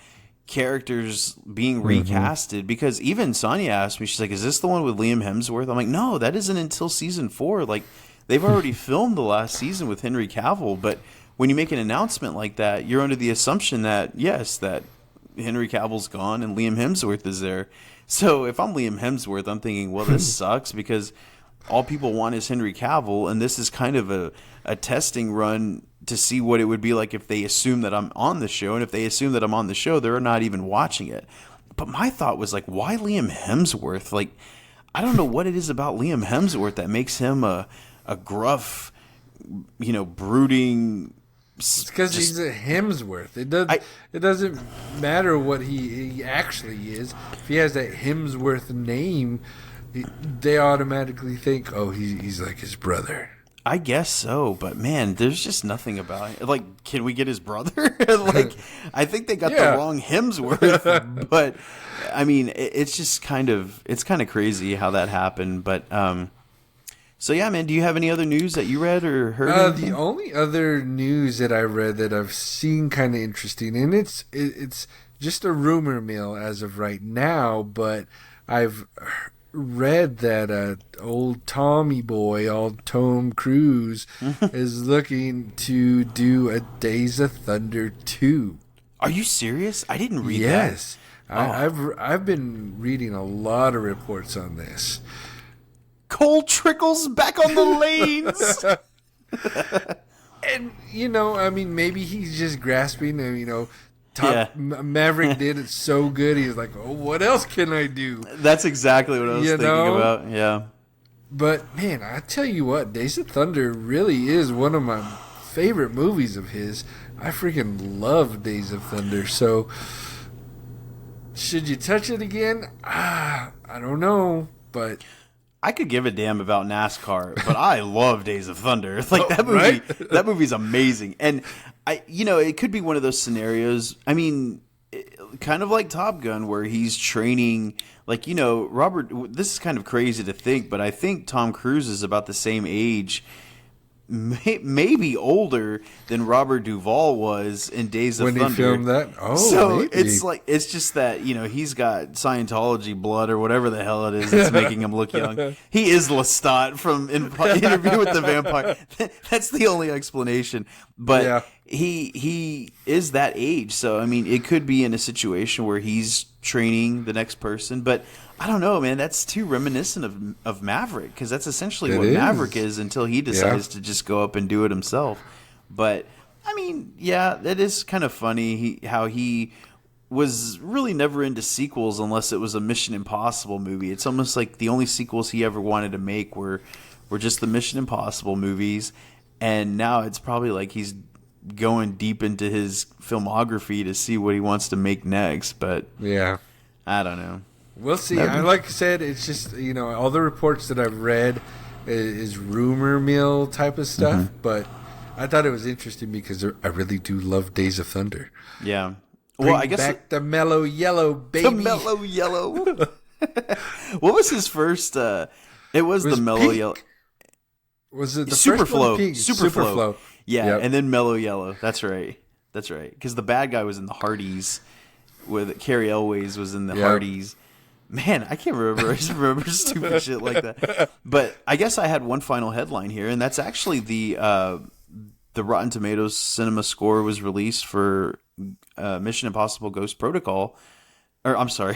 characters being recasted, because even Sonia asked me, she's like, is this the one with Liam Hemsworth? I'm like, no, that isn't until Season 4. Like, they've already filmed the last season with Henry Cavill, but when you make an announcement like that, you're under the assumption that, yes, that Henry Cavill's gone and Liam Hemsworth is there. So if I'm Liam Hemsworth, I'm thinking, well, this sucks because all people want is Henry Cavill, and this is kind of a testing run to see what it would be like if they assume that I'm on the show. And if they assume that I'm on the show, they're not even watching it. But my thought was like, why Liam Hemsworth? Like, I don't know what it is about Liam Hemsworth that makes him a gruff, brooding. It's because he's a Hemsworth. It doesn't matter what he actually is. If he has that Hemsworth name, they automatically think, oh, he's like his brother. I guess so, but man, there's just nothing about it. Like, can we get his brother? Like, I think they got the wrong Hemsworth, but I mean, it's just kind of crazy how that happened. But so yeah, man, do you have any other news that you read or heard? The only other news that I read that I've seen kind of interesting, and it's just a rumor mill as of right now, but I've read that old Tommy boy, old Tom Cruise, is looking to do a Days of Thunder 2. Are you serious? I didn't read that. Yes. I've been reading a lot of reports on this. Cole Trickle's back on the lanes. And, I mean, maybe he's just grasping and, Maverick did it so good. He was like, oh, what else can I do? That's exactly what I was thinking about. Yeah. But, man, I tell you what, Days of Thunder really is one of my favorite movies of his. I freaking love Days of Thunder. So, should you touch it again? I don't know, but I could give a damn about NASCAR, but I love Days of Thunder. Like that movie, right? That movie's amazing. And it could be one of those scenarios. I mean, kind of like Top Gun, where he's training. Like Robert. This is kind of crazy to think, but I think Tom Cruise is about the same age. Maybe older than Robert Duvall was in Days of Thunder. When he filmed that? Oh, so maybe. it's just that, he's got Scientology blood or whatever the hell it is that's making him look young. He is Lestat from Interview with the Vampire. That's the only explanation. But yeah. He is that age. So, I mean, it could be in a situation where he's training the next person. But I don't know, man. That's too reminiscent of Maverick, because that's essentially what Maverick is until he decides to just go up and do it himself. But, I mean, yeah, that is kind of funny how he was really never into sequels unless it was a Mission Impossible movie. It's almost like the only sequels he ever wanted to make were just the Mission Impossible movies. And now it's probably like he's going deep into his filmography to see what he wants to make next. But, yeah, I don't know. We'll see. Like I said, it's just, all the reports that I've read is rumor mill type of stuff. Mm-hmm. But I thought it was interesting because I really do love Days of Thunder. Yeah. Bring I guess back the mellow yellow, baby. The mellow yellow. What was his first? It was the mellow pink. Yellow. Was it the Superflow? Superflow. Yeah, yep. And then mellow yellow. That's right. Because the bad guy was in the Hardys. With Carrie Elways was in the Hardys. Man, I can't remember. I just remember stupid shit like that. But I guess I had one final headline here, and that's actually the Rotten Tomatoes cinema score was released for Mission Impossible Ghost Protocol. Or, I'm sorry,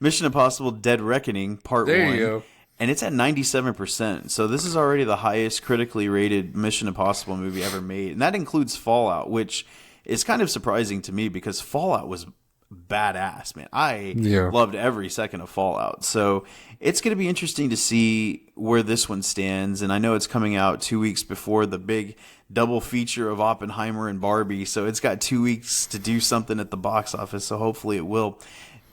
Mission Impossible Dead Reckoning Part 1. There you go. And it's at 97%. So this is already the highest critically rated Mission Impossible movie ever made. And that includes Fallout, which is kind of surprising to me because Fallout was badass, man. I loved every second of Fallout. So it's going to be interesting to see where this one stands. And I know it's coming out 2 weeks before the big double feature of Oppenheimer and Barbie. So it's got 2 weeks to do something at the box office. So hopefully it will.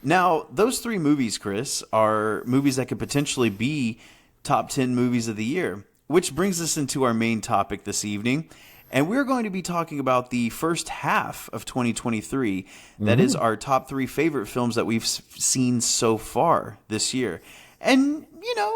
Now, those three movies, Chris, are movies that could potentially be top 10 movies of the year, which brings us into our main topic this evening. And we're going to be talking about the first half of 2023. That is our top 3 favorite films that we've seen so far this year. And,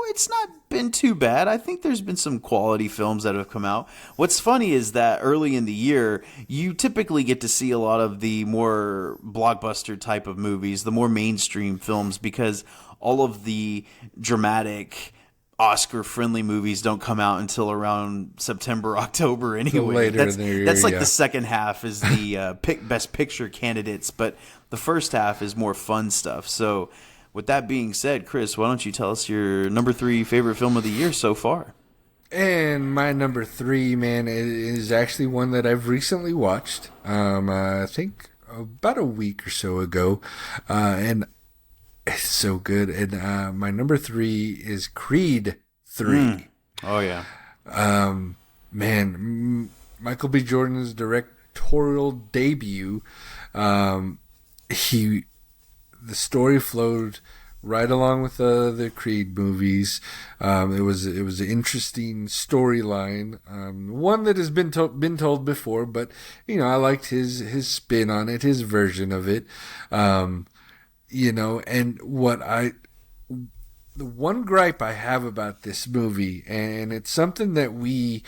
it's not been too bad. I think there's been some quality films that have come out. What's funny is that early in the year, you typically get to see a lot of the more blockbuster type of movies, the more mainstream films, because all of the dramatic Oscar-friendly movies don't come out until around September, October anyway. That's like the second half is the best picture candidates, but the first half is more fun stuff. So with that being said, Chris, why don't you tell us your number 3 favorite film of the year so far? And my number 3, man, is actually one that I've recently watched. I think about a week or so ago. And it's so good. And my number 3 is Creed 3. Oh, yeah. Man, Michael B. Jordan's directorial debut. The story flowed right along with the Creed movies. It was an interesting storyline, one that has been told before, but I liked his spin on it, his version of it. And the one gripe I have about this movie, and it's something that we,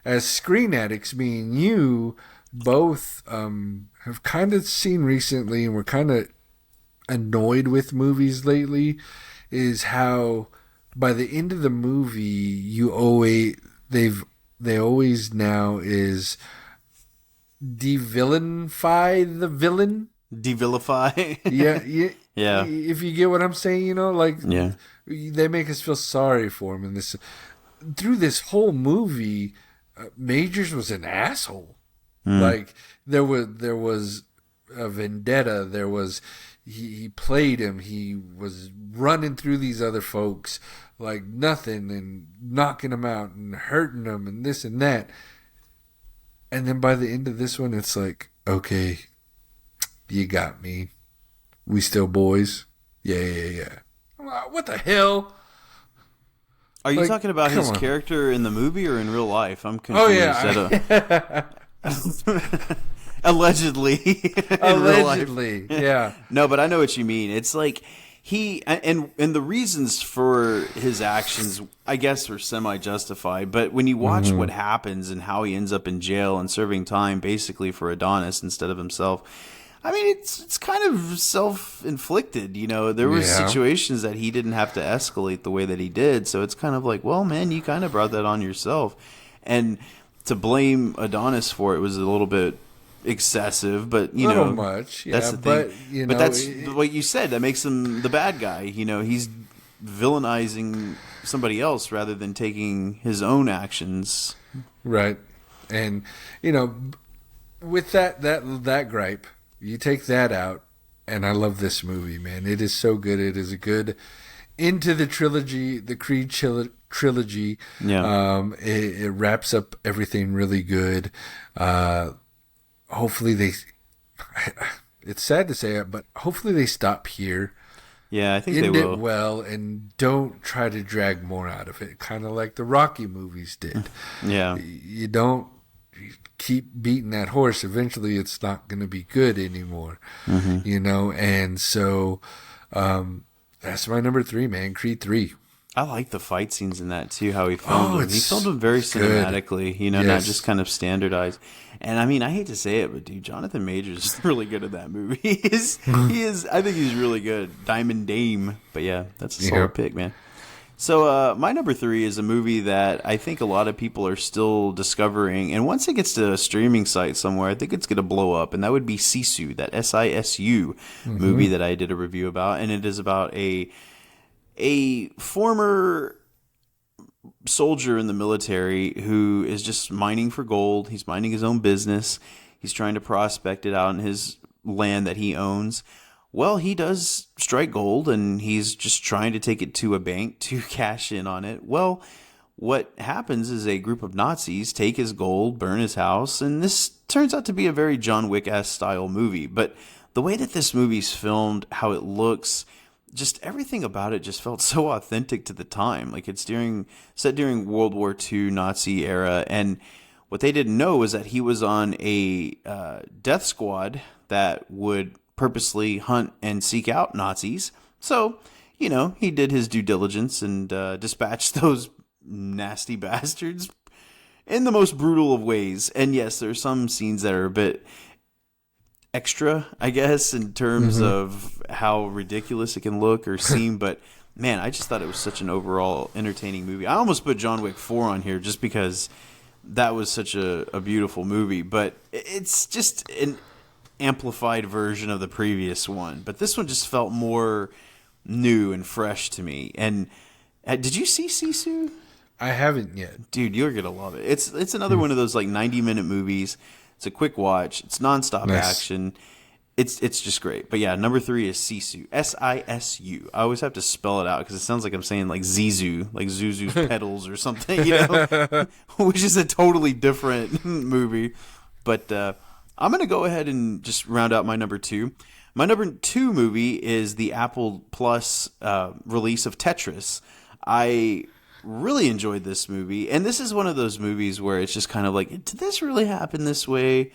as screen addicts, me and you, both have kind of seen recently, and we're kind of annoyed with movies lately, is how by the end of the movie they always now is de-villainify the villain. De-vilify. Yeah. If you get what I'm saying, they make us feel sorry for him. And through this whole movie, Majors was an asshole. Like there was a vendetta. There was he played him. He was running through these other folks like nothing and knocking them out and hurting them and this and that. And then by the end of this one, it's like, okay, you got me. We still boys. Yeah. What the hell? Are you talking about his character in the movie or in real life? I'm confused. Oh yeah. Allegedly. Allegedly, yeah. No, but I know what you mean. It's like and the reasons for his actions, I guess, were semi-justified. But when you watch what happens and how he ends up in jail and serving time basically for Adonis instead of himself, I mean, it's kind of self-inflicted. You know, there were situations that he didn't have to escalate the way that he did. So it's kind of like, well, man, you kind of brought that on yourself. And to blame Adonis for it was a little bit excessive, but you know, much, that's the thing. But that's what you said. That makes him the bad guy. You know, he's villainizing somebody else rather than taking his own actions. Right, and you know, with that gripe, you take that out, and I love this movie, man. It is so good. It is a good into the trilogy, the Creed trilogy. Yeah, it wraps up everything really good. Hopefully it's sad to say it, but hopefully they stop here. Yeah, I think End they will. it well and don't try to drag more out of it, kind of like the Rocky movies did. Yeah. You don't keep beating that horse. Eventually it's not going to be good anymore, you know? And so that's my number 3, man, Creed 3. I like the fight scenes in that too, how he filmed them. He filmed them very good. cinematically, you know, not just kind of standardized. And I mean, I hate to say it, but dude, Jonathan Majors is really good at that movie. He is. I think he's really good. Diamond Dame. But yeah, that's a solid pick, man. So my number 3 is a movie that I think a lot of people are still discovering. And once it gets to a streaming site somewhere, I think it's going to blow up. And that would be Sisu, that SISU movie that I did a review about. And it is about a former soldier in the military who is just mining for gold. He's minding his own business. He's trying to prospect it out in his land that he owns. Well, he does strike gold, and he's just trying to take it to a bank to cash in on it. Well, what happens is a group of Nazis take his gold, burn his house, and this turns out to be a very John Wick-esque style movie. But the way that this movie's filmed, how it looks, just everything about it just felt so authentic to the time. Like it's set during World War II Nazi era. And what they didn't know was that he was on a death squad that would purposely hunt and seek out Nazis. So, you know, he did his due diligence and dispatched those nasty bastards in the most brutal of ways. And yes, there are some scenes that are a bit extra, I guess, in terms of how ridiculous it can look or seem, but man, I just thought it was such an overall entertaining movie. I almost put John Wick 4 on here just because that was such a beautiful movie, but it's just an amplified version of the previous one. But this one just felt more new and fresh to me. And did you see Sisu? I haven't yet. Dude, you're gonna love it. It's another one of those like 90-minute movies. It's a quick watch. It's nonstop action. It's just great. But yeah, number 3 is Sisu. SISU. I always have to spell it out because it sounds like I'm saying like Zizu, like Zuzu's Petals or something, you know, which is a totally different movie. But I'm going to go ahead and just round out my number 2. My number 2 movie is the Apple Plus release of Tetris. I really enjoyed this movie, and this is one of those movies where it's just kind of like, did this really happen this way?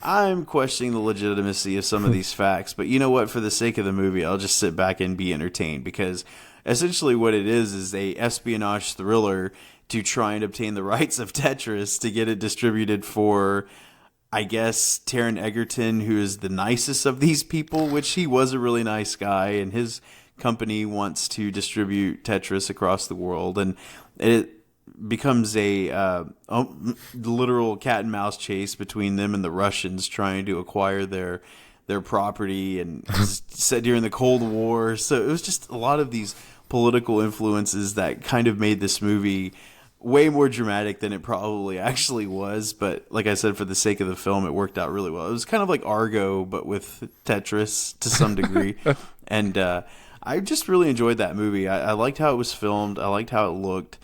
I'm questioning the legitimacy of some of these facts, but you know what? For the sake of the movie, I'll just sit back and be entertained, because essentially what it is a espionage thriller to try and obtain the rights of Tetris to get it distributed for, I guess, Taron Egerton, who is the nicest of these people, which he was a really nice guy, and his company wants to distribute Tetris across the world, and it becomes a literal cat and mouse chase between them and the Russians trying to acquire their property, and set during the Cold War. So it was just a lot of these political influences that kind of made this movie way more dramatic than it probably actually was. But like I said, for the sake of the film, it worked out really well. It was kind of like Argo, but with Tetris to some degree. And I just really enjoyed that movie. I liked how it was filmed. I liked how it looked.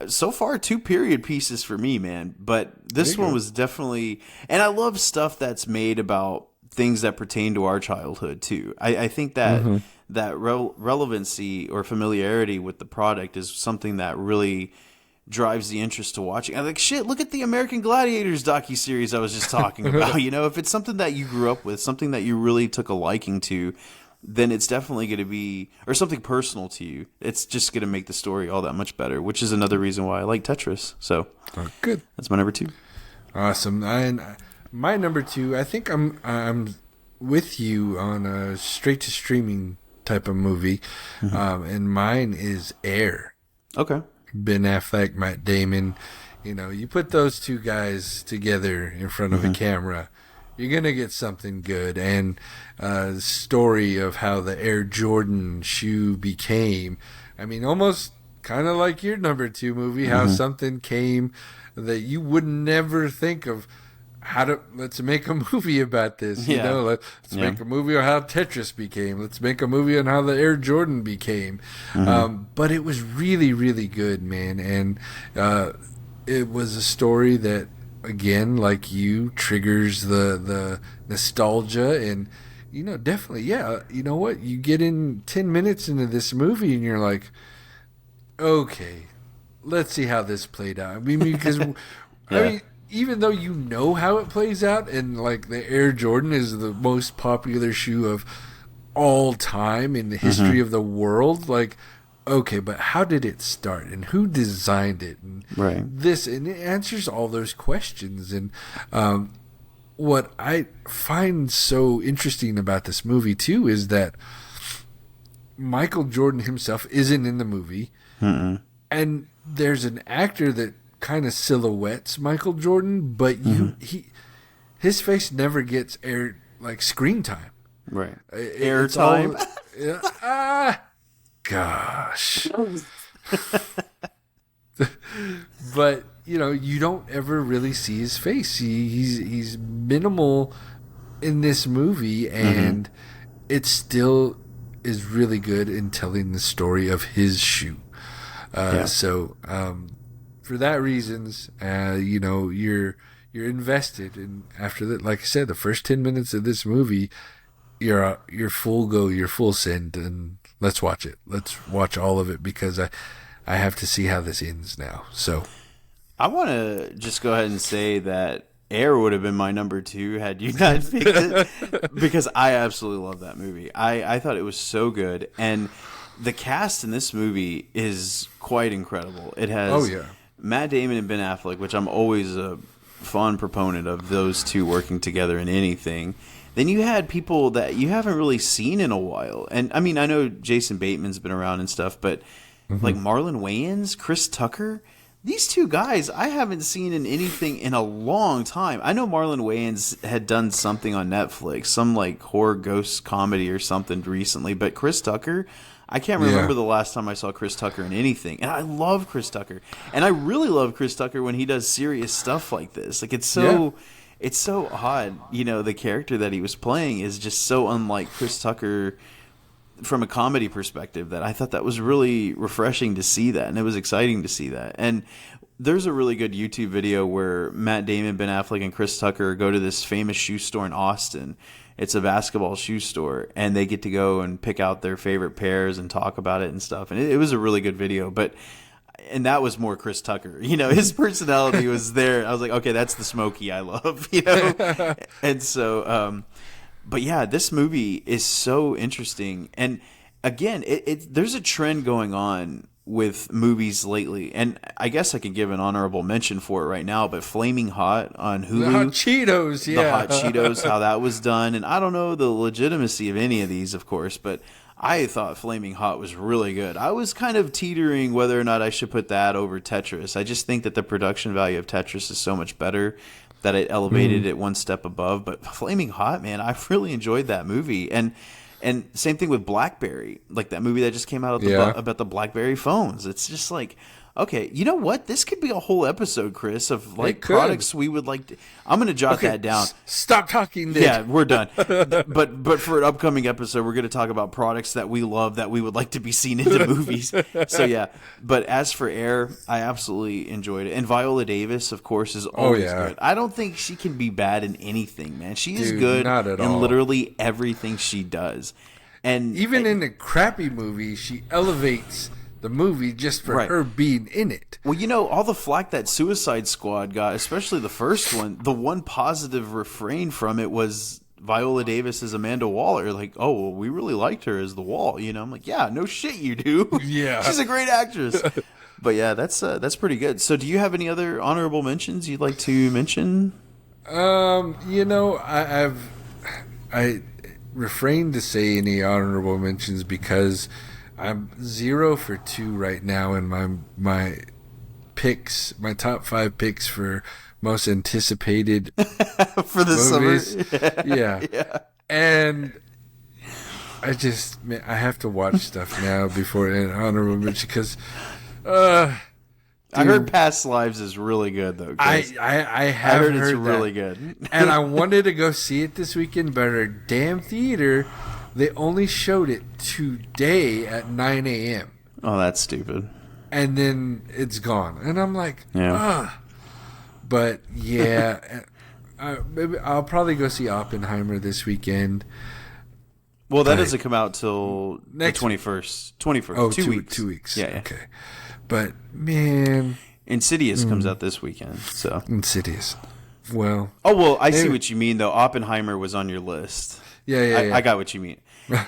So far, 2 period pieces for me, man. But this one was definitely... And I love stuff that's made about things that pertain to our childhood, too. I think that that relevancy or familiarity with the product is something that really drives the interest to watching. I'm like, shit, look at the American Gladiators docuseries I was just talking about. You know, if it's something that you grew up with, something that you really took a liking to, then it's definitely going to be, or something personal to you, it's just going to make the story all that much better, which is another reason why I like Tetris. So good. That's my number 2. Awesome. My number 2, I think I'm with you on a straight to streaming type of movie, and mine is Air. Okay. Ben Affleck, Matt Damon. You know, you put those 2 guys together in front of a camera, you're going to get something good. And the story of how the Air Jordan shoe became, I mean, almost kind of like your number 2 movie, how something came that you would never think of. Let's make a movie about this, you know, let's make a movie on how Tetris became. Let's make a movie on how the Air Jordan became. But it was really, really good, man. And it was a story that, again, like you, triggers the nostalgia. And, you know, definitely, you know what? You get in 10 minutes into this movie and you're like, okay, let's see how this played out. I mean, because, I mean, even though you know how it plays out, and like the Air Jordan is the most popular shoe of all time in the history of the world, like, okay, but how did it start, and who designed it, and and it answers all those questions. And what I find so interesting about this movie too is that Michael Jordan himself isn't in the movie, and there's an actor that kind of silhouettes Michael Jordan, but his face never gets screen time. Right. Air time. Gosh. But you know, you don't ever really see his face. He's minimal in this movie, and it still is really good in telling the story of his shoe. So for that reasons, you know, you're invested, and after that, like I said, the first 10 minutes of this movie, you're full go, you're full send, and let's watch it. Let's watch all of it, because I have to see how this ends now. So I want to just go ahead and say that Air would have been my number 2 had you not picked it, because I absolutely love that movie. I thought it was so good, and the cast in this movie is quite incredible. It has Matt Damon and Ben Affleck, which I'm always a fond proponent of those 2 working together in anything. Then you had people that you haven't really seen in a while. And I mean, I know Jason Bateman's been around and stuff, but like Marlon Wayans, Chris Tucker, these 2 guys I haven't seen in anything in a long time. I know Marlon Wayans had done something on Netflix, some like horror ghost comedy or something recently, but Chris Tucker, I can't remember the last time I saw Chris Tucker in anything. And I love Chris Tucker. And I really love Chris Tucker when he does serious stuff like this. Like, it's so odd. You know, the character that he was playing is just so unlike Chris Tucker from a comedy perspective, that I thought that was really refreshing to see that. And it was exciting to see that. And there's a really good YouTube video where Matt Damon, Ben Affleck, and Chris Tucker go to this famous shoe store in Austin. It's a basketball shoe store, and they get to go and pick out their favorite pairs and talk about it and stuff. And it was a really good video, and that was more Chris Tucker. You know, his personality was there. I was like, okay, that's the Smokey I love, you know? And so, but yeah, this movie is so interesting. And again, there's a trend going on with movies lately, and I guess I can give an honorable mention for it right now, but Flaming Hot on Hulu. The Hot Cheetos, The Hot Cheetos, how that was done. And I don't know the legitimacy of any of these, of course, but I thought Flaming Hot was really good. I was kind of teetering whether or not I should put that over Tetris. I just think that the production value of Tetris is so much better that it elevated it one step above. But Flaming Hot, man, I really enjoyed that movie. And same thing with BlackBerry, like that movie that just came out about the BlackBerry phones. It's just like, Okay, you know what? This could be a whole episode, Chris, of like It could. products we would like to. I'm going to jot that down. Stop talking. Then. Yeah, we're done. But for an upcoming episode, we're going to talk about products that we love that we would like to be seen into movies. So yeah, but as for Air, I absolutely enjoyed it, and Viola Davis, of course, is always good. I don't think she can be bad in anything, man. She is good not at in all. literally everything she does, and Even in a crappy movie, she elevates the movie just for her being in it. Well, you know, all the flack that Suicide Squad got, especially the first one, the one positive refrain from it was Viola Davis as Amanda Waller. Like, oh, well, we really liked her as the Wall. You know, I'm like, yeah, no shit, you do. Yeah. She's a great actress. But yeah, that's pretty good. So, do you have any other honorable mentions you'd like to mention? You know, I refrained to say any honorable mentions because I'm 0 for 2 right now in my picks, my top 5 picks for most anticipated for the movies. summer. Yeah. And I have to watch stuff now before an honorable mention because I heard Past Lives is really good though. I have heard heard it's really that. good. And I wanted to go see it this weekend, but our damn theater, they only showed it today at 9 a.m. Oh, that's stupid. And then it's gone. And I'm like, Yeah. But yeah, maybe I'll probably go see Oppenheimer this weekend. Well, that doesn't come out till Next- the 21st. 21st. Oh, 2 weeks. 2 weeks. Yeah. Okay. But man, Insidious comes out this weekend. So. Insidious. Well. Oh well, I see Maybe. what you mean though. Oppenheimer was on your list. Yeah. I got what you mean.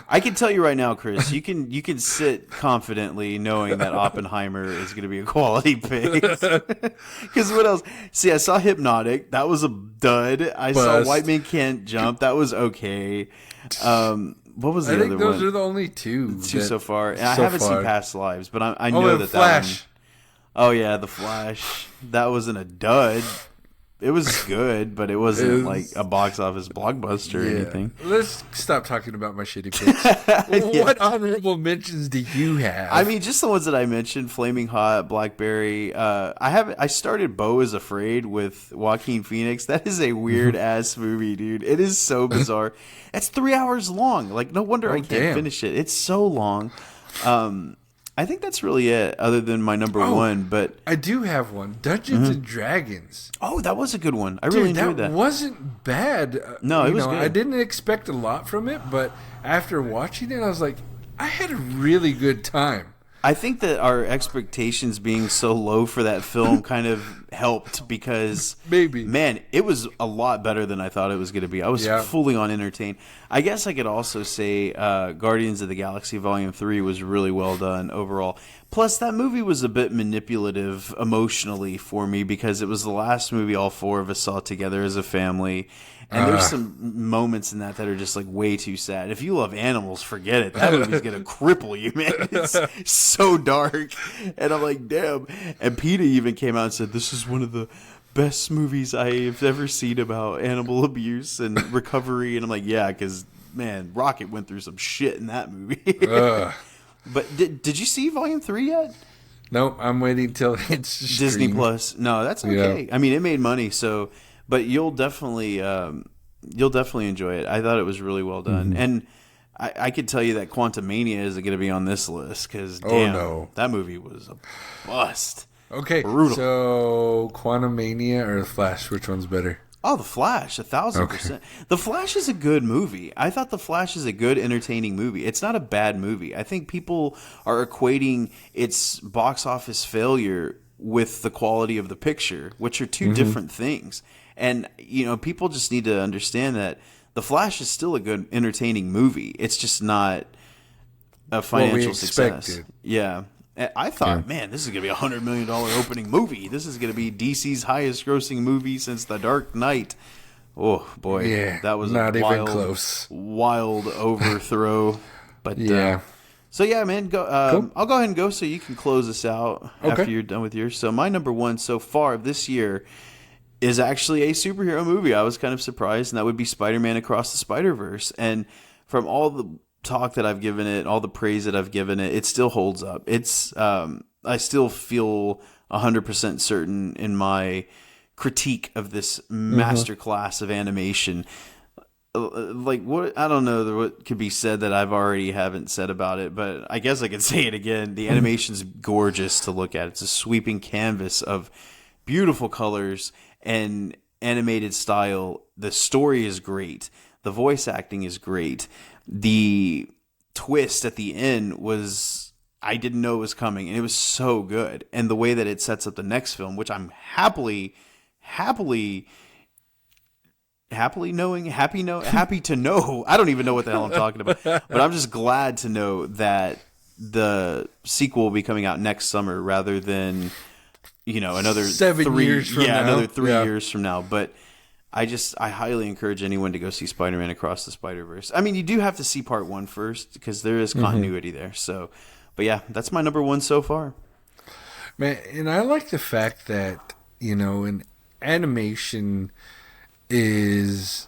I can tell you right now, Chris. You can sit confidently knowing that Oppenheimer is going to be a quality pick. Because what else? See, I saw Hypnotic. That was a dud. I saw White Man Can't Jump. That was okay. What was the I other think those one? are the only two So far. And I haven't seen Past Lives, but I know and that Flash. that one. Oh yeah, The Flash. That wasn't a dud. It was good, but it wasn't like a box office blockbuster or anything. Let's stop talking about my shitty picks. What honorable mentions do you have? I mean, just the ones that I mentioned: Flaming Hot, Blackberry. I started Beau is Afraid with Joaquin Phoenix. That is a weird ass movie, dude. It is so bizarre. It's 3 hours long. Like, no wonder I can't finish it. It's so long. I think that's really it, other than my number one. But I do have one. Dungeons and Dragons. oh, that was a good one. I really enjoyed that. Wasn't bad. No, it was good. I didn't expect a lot from it, but after watching it, I was like, I had a really good time. I think that our expectations being so low for that film kind of helped because, man, it was a lot better than I thought it was going to be. I was fully on entertained. I guess I could also say Guardians of the Galaxy Volume 3 was really well done overall. Plus, that movie was a bit manipulative emotionally for me because it was the last movie all four of us saw together as a family. And there's some moments in that are just like way too sad. If you love animals, forget it. That movie's going to cripple you, man. It's so dark. And I'm like, damn. And PETA even came out and said, this is one of the best movies I have ever seen about animal abuse and recovery. And I'm like, yeah, because, man, Rocket went through some shit in that movie. But did you see Volume 3 yet? Nope, I'm waiting till it's Disney Plus. No, that's okay. Yeah. I mean, it made money, so... But you'll definitely enjoy it. I thought it was really well done, and I could tell you that Quantumania isn't going to be on this list because that movie was a bust. Okay, brutal. So Quantumania or The Flash, which one's better? Oh, The Flash, 1,000%. The Flash is a good movie. I thought The Flash is a good, entertaining movie. It's not a bad movie. I think people are equating its box office failure with the quality of the picture, which are two different things. And, you know, people just need to understand that The Flash is still a good, entertaining movie. It's just not a financial success. Yeah. I thought, man, this is going to be $100 million opening movie. This is going to be DC's highest grossing movie since The Dark Knight. Oh, boy. Yeah, that was not a even close. Wild overthrow. But, so, yeah, man, go. Cool. I'll go ahead and go so you can close us out after you're done with yours. So my number one so far this year is actually a superhero movie. I was kind of surprised, and that would be Spider-Man Across the Spider-Verse. And from all the talk that I've given it, all the praise that I've given it, it still holds up. It's a still feel 100% certain in my critique of this masterclass of animation. Like, what, I don't know what could be said that I've already haven't said about it, but I guess I could say it again. The animation's gorgeous to look at. It's a sweeping canvas of beautiful colors and animated style. The story is great. The voice acting is great. The twist at the end was, I didn't know it was coming, and it was so good. And the way that it sets up the next film, which I'm happy to know. I don't even know what the hell I'm talking about, but I'm just glad to know that the sequel will be coming out next summer rather than, another 7 years from now. Another 3 years from now. But I highly encourage anyone to go see Spider-Man Across the Spider-Verse. I mean, you do have to see part 1 first because there is continuity there. So, but yeah, that's my number 1 so far. Man, and I like the fact that, in animation is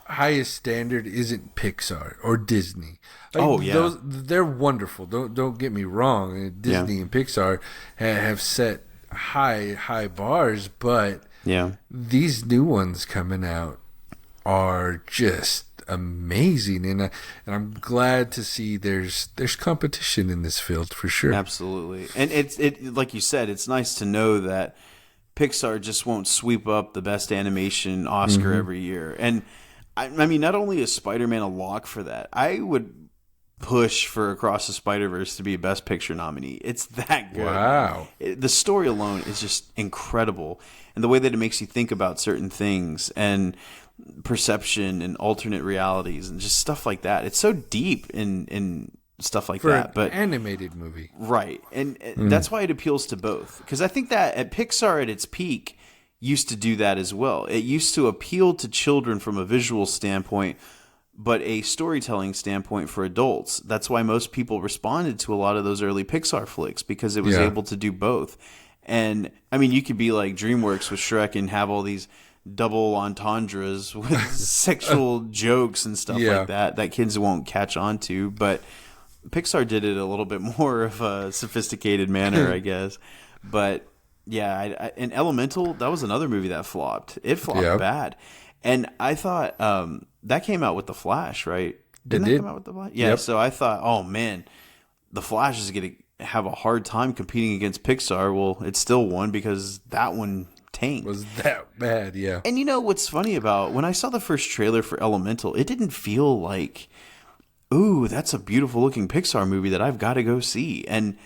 highest standard isn't Pixar or Disney. They're wonderful. Don't get me wrong. Disney and Pixar have set high bars, but these new ones coming out are just amazing, and I'm glad to see there's competition in this field for sure. Absolutely, and it like you said, it's nice to know that Pixar just won't sweep up the best animation Oscar every year. And I mean, not only is Spider-Man a lock for that, I would push for Across the Spider-Verse to be a Best Picture nominee. It's that good. Wow. The story alone is just incredible. And the way that it makes you think about certain things and perception and alternate realities and just stuff like that. It's so deep in stuff like that, but animated movie, right? And that's why it appeals to both. Because I think that at Pixar at its peak used to do that as well. It used to appeal to children from a visual standpoint, but a storytelling standpoint for adults. That's why most people responded to a lot of those early Pixar flicks, because it was able to do both. And I mean, you could be like DreamWorks with Shrek and have all these double entendres with sexual jokes and stuff like that kids won't catch on to, but Pixar did it a little bit more of a sophisticated manner, I guess. But yeah, and Elemental, that was another movie that flopped. It flopped bad. And I thought that came out with The Flash, right? Didn't that come out with The Flash? Yeah, so I thought, oh man, The Flash is going to have a hard time competing against Pixar. Well, it still won because that one tanked. Was that bad, yeah. And you know what's funny about, when I saw the first trailer for Elemental, it didn't feel like, ooh, that's a beautiful looking Pixar movie that I've got to go see. And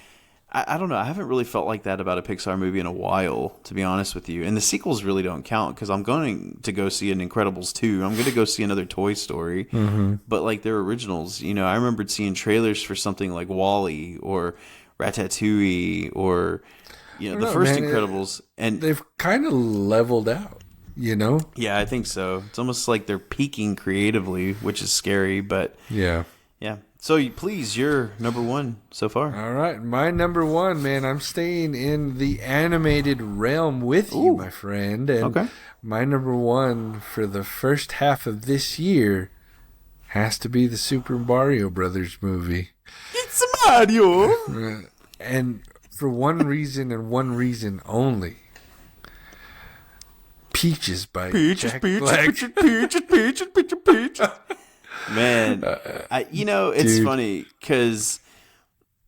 I don't know, I haven't really felt like that about a Pixar movie in a while, to be honest with you. And the sequels really don't count, because I'm going to go see an Incredibles 2. I'm going to go see another Toy Story. But like their originals, I remembered seeing trailers for something like WALL-E or Ratatouille or the first Incredibles. And they've kind of leveled out, Yeah, I think so. It's almost like they're peaking creatively, which is scary, but yeah. So please, your number 1 so far. All right, my number 1, man. I'm staying in the animated realm with you, my friend. And my number 1 for the first half of this year has to be the Super Mario Brothers movie. It's Mario! And for one reason and one reason only. Peaches by Jack Black. Peaches. Man, it's funny because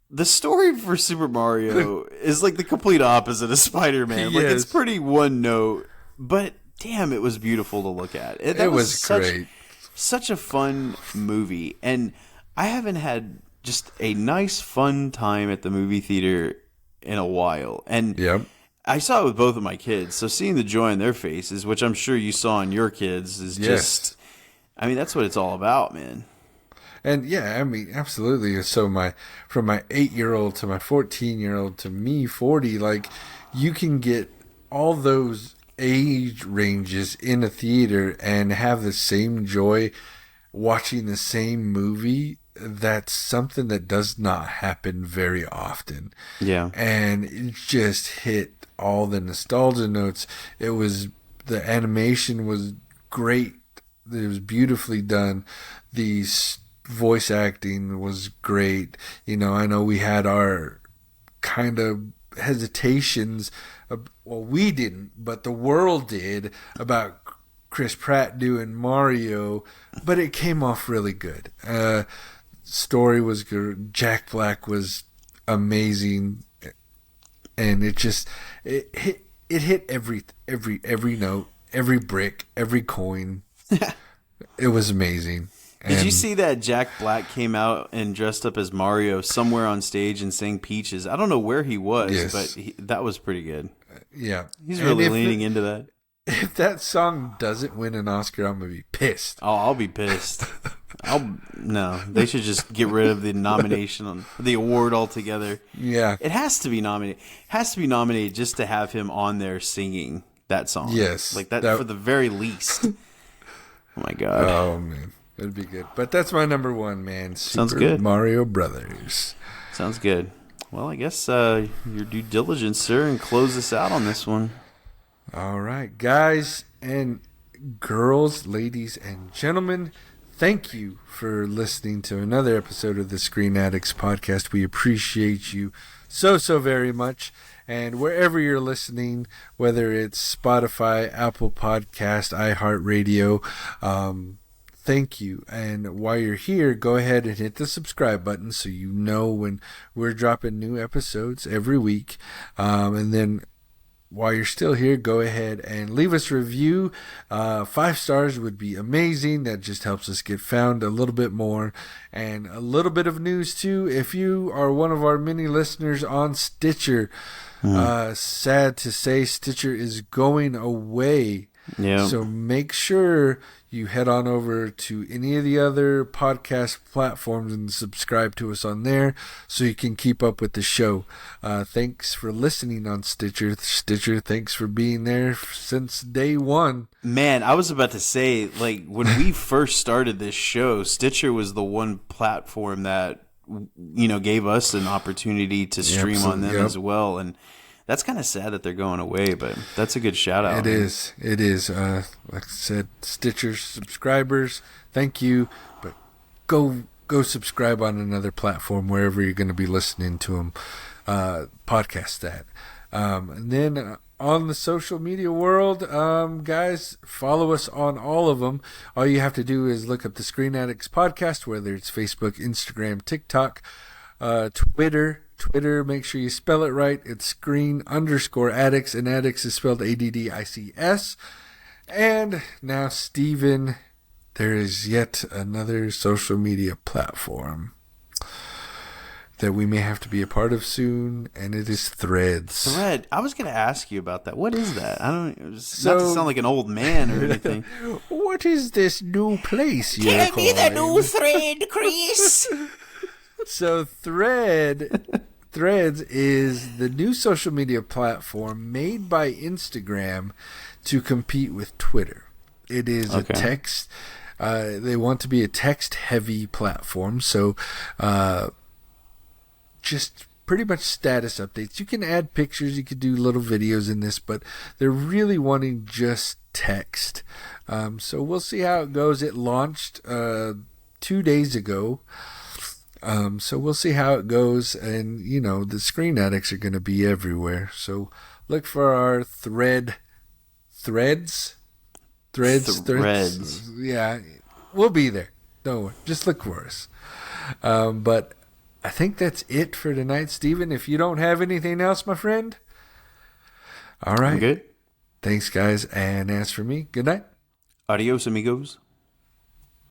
the story for Super Mario is like the complete opposite of Spider-Man. Like, it's pretty one note, but damn, it was beautiful to look at. It was great. Such a fun movie. And I haven't had just a nice, fun time at the movie theater in a while. And I saw it with both of my kids. So seeing the joy in their faces, which I'm sure you saw in your kids, is just... I mean, that's what it's all about, man. And yeah, I mean, absolutely. So from my 8-year-old to my 14-year-old to me, 40, like, you can get all those age ranges in a theater and have the same joy watching the same movie. That's something that does not happen very often. Yeah. And it just hit all the nostalgia notes. The animation was great. It was beautifully done. The voice acting was great. I know we had our kind of hesitations. Well, we didn't, but the world did about Chris Pratt doing Mario, but it came off really good. Story was good. Jack Black was amazing, and it hit every note, every brick, every coin. It was amazing. Did you see that Jack Black came out and dressed up as Mario somewhere on stage and sang Peaches? I don't know where he was, but that was pretty good. Yeah. He's really leaning into that. If that song doesn't win an Oscar, I'm going to be pissed. Oh, I'll be pissed. No, they should just get rid of the nomination on the award altogether. Yeah. It has to be nominated. It has to be nominated just to have him on there singing that song. Yes. Like that for the very least. Oh my God. Oh, man. It'd be good. But that's my number one, man. Sounds good. Mario Brothers. Sounds good. Well, I guess your due diligence, sir, and close us out on this one. All right, guys and girls, ladies and gentlemen, thank you for listening to another episode of the Screen Addicts podcast. We appreciate you so very much. And wherever you're listening, whether it's Spotify, Apple Podcast, iHeartRadio, thank you. And while you're here, go ahead and hit the subscribe button so you know when we're dropping new episodes every week. And then while you're still here, go ahead and leave us a review. 5 stars would be amazing. That just helps us get found a little bit more. And a little bit of news, too. If you are one of our many listeners on Stitcher, sad to say, Stitcher is going away. Yeah. So make sure you head on over to any of the other podcast platforms and subscribe to us on there so you can keep up with the show. Thanks for listening on Stitcher. Stitcher, thanks for being there since day one. Man, I was about to say, like, when we first started this show, Stitcher was the one platform that, gave us an opportunity to stream on them as well. And that's kind of sad that they're going away, but that's a good shout out. It is. Like I said, Stitcher subscribers, thank you. But go subscribe on another platform wherever you're going to be listening to them podcast that. And then on the social media world, guys, follow us on all of them. All you have to do is look up the Screen Addicts podcast, whether it's Facebook, Instagram, TikTok, Twitter, make sure you spell it right. It's screen_addicts, and addicts is spelled ADDICS. And now, Steven, there is yet another social media platform that we may have to be a part of soon, and it is Threads. Thread. I was going to ask you about that. What is that? Not to sound like an old man or anything. What is this new place you're Tell me the calling? new Thread, Chris. So Threads is the new social media platform made by Instagram to compete with Twitter. It is a text. They want to be a text-heavy platform, so just pretty much status updates. You can add pictures, you could do little videos in this, but they're really wanting just text. So we'll see how it goes. It launched 2 days ago. So we'll see how it goes, and the Screen Addicts are going to be everywhere. So look for our threads. Yeah, we'll be there. Don't worry, just look for us. But I think that's it for tonight, Steven. If you don't have anything else, my friend. All right. I'm good. Thanks, guys. And as for me, good night. Adios, amigos.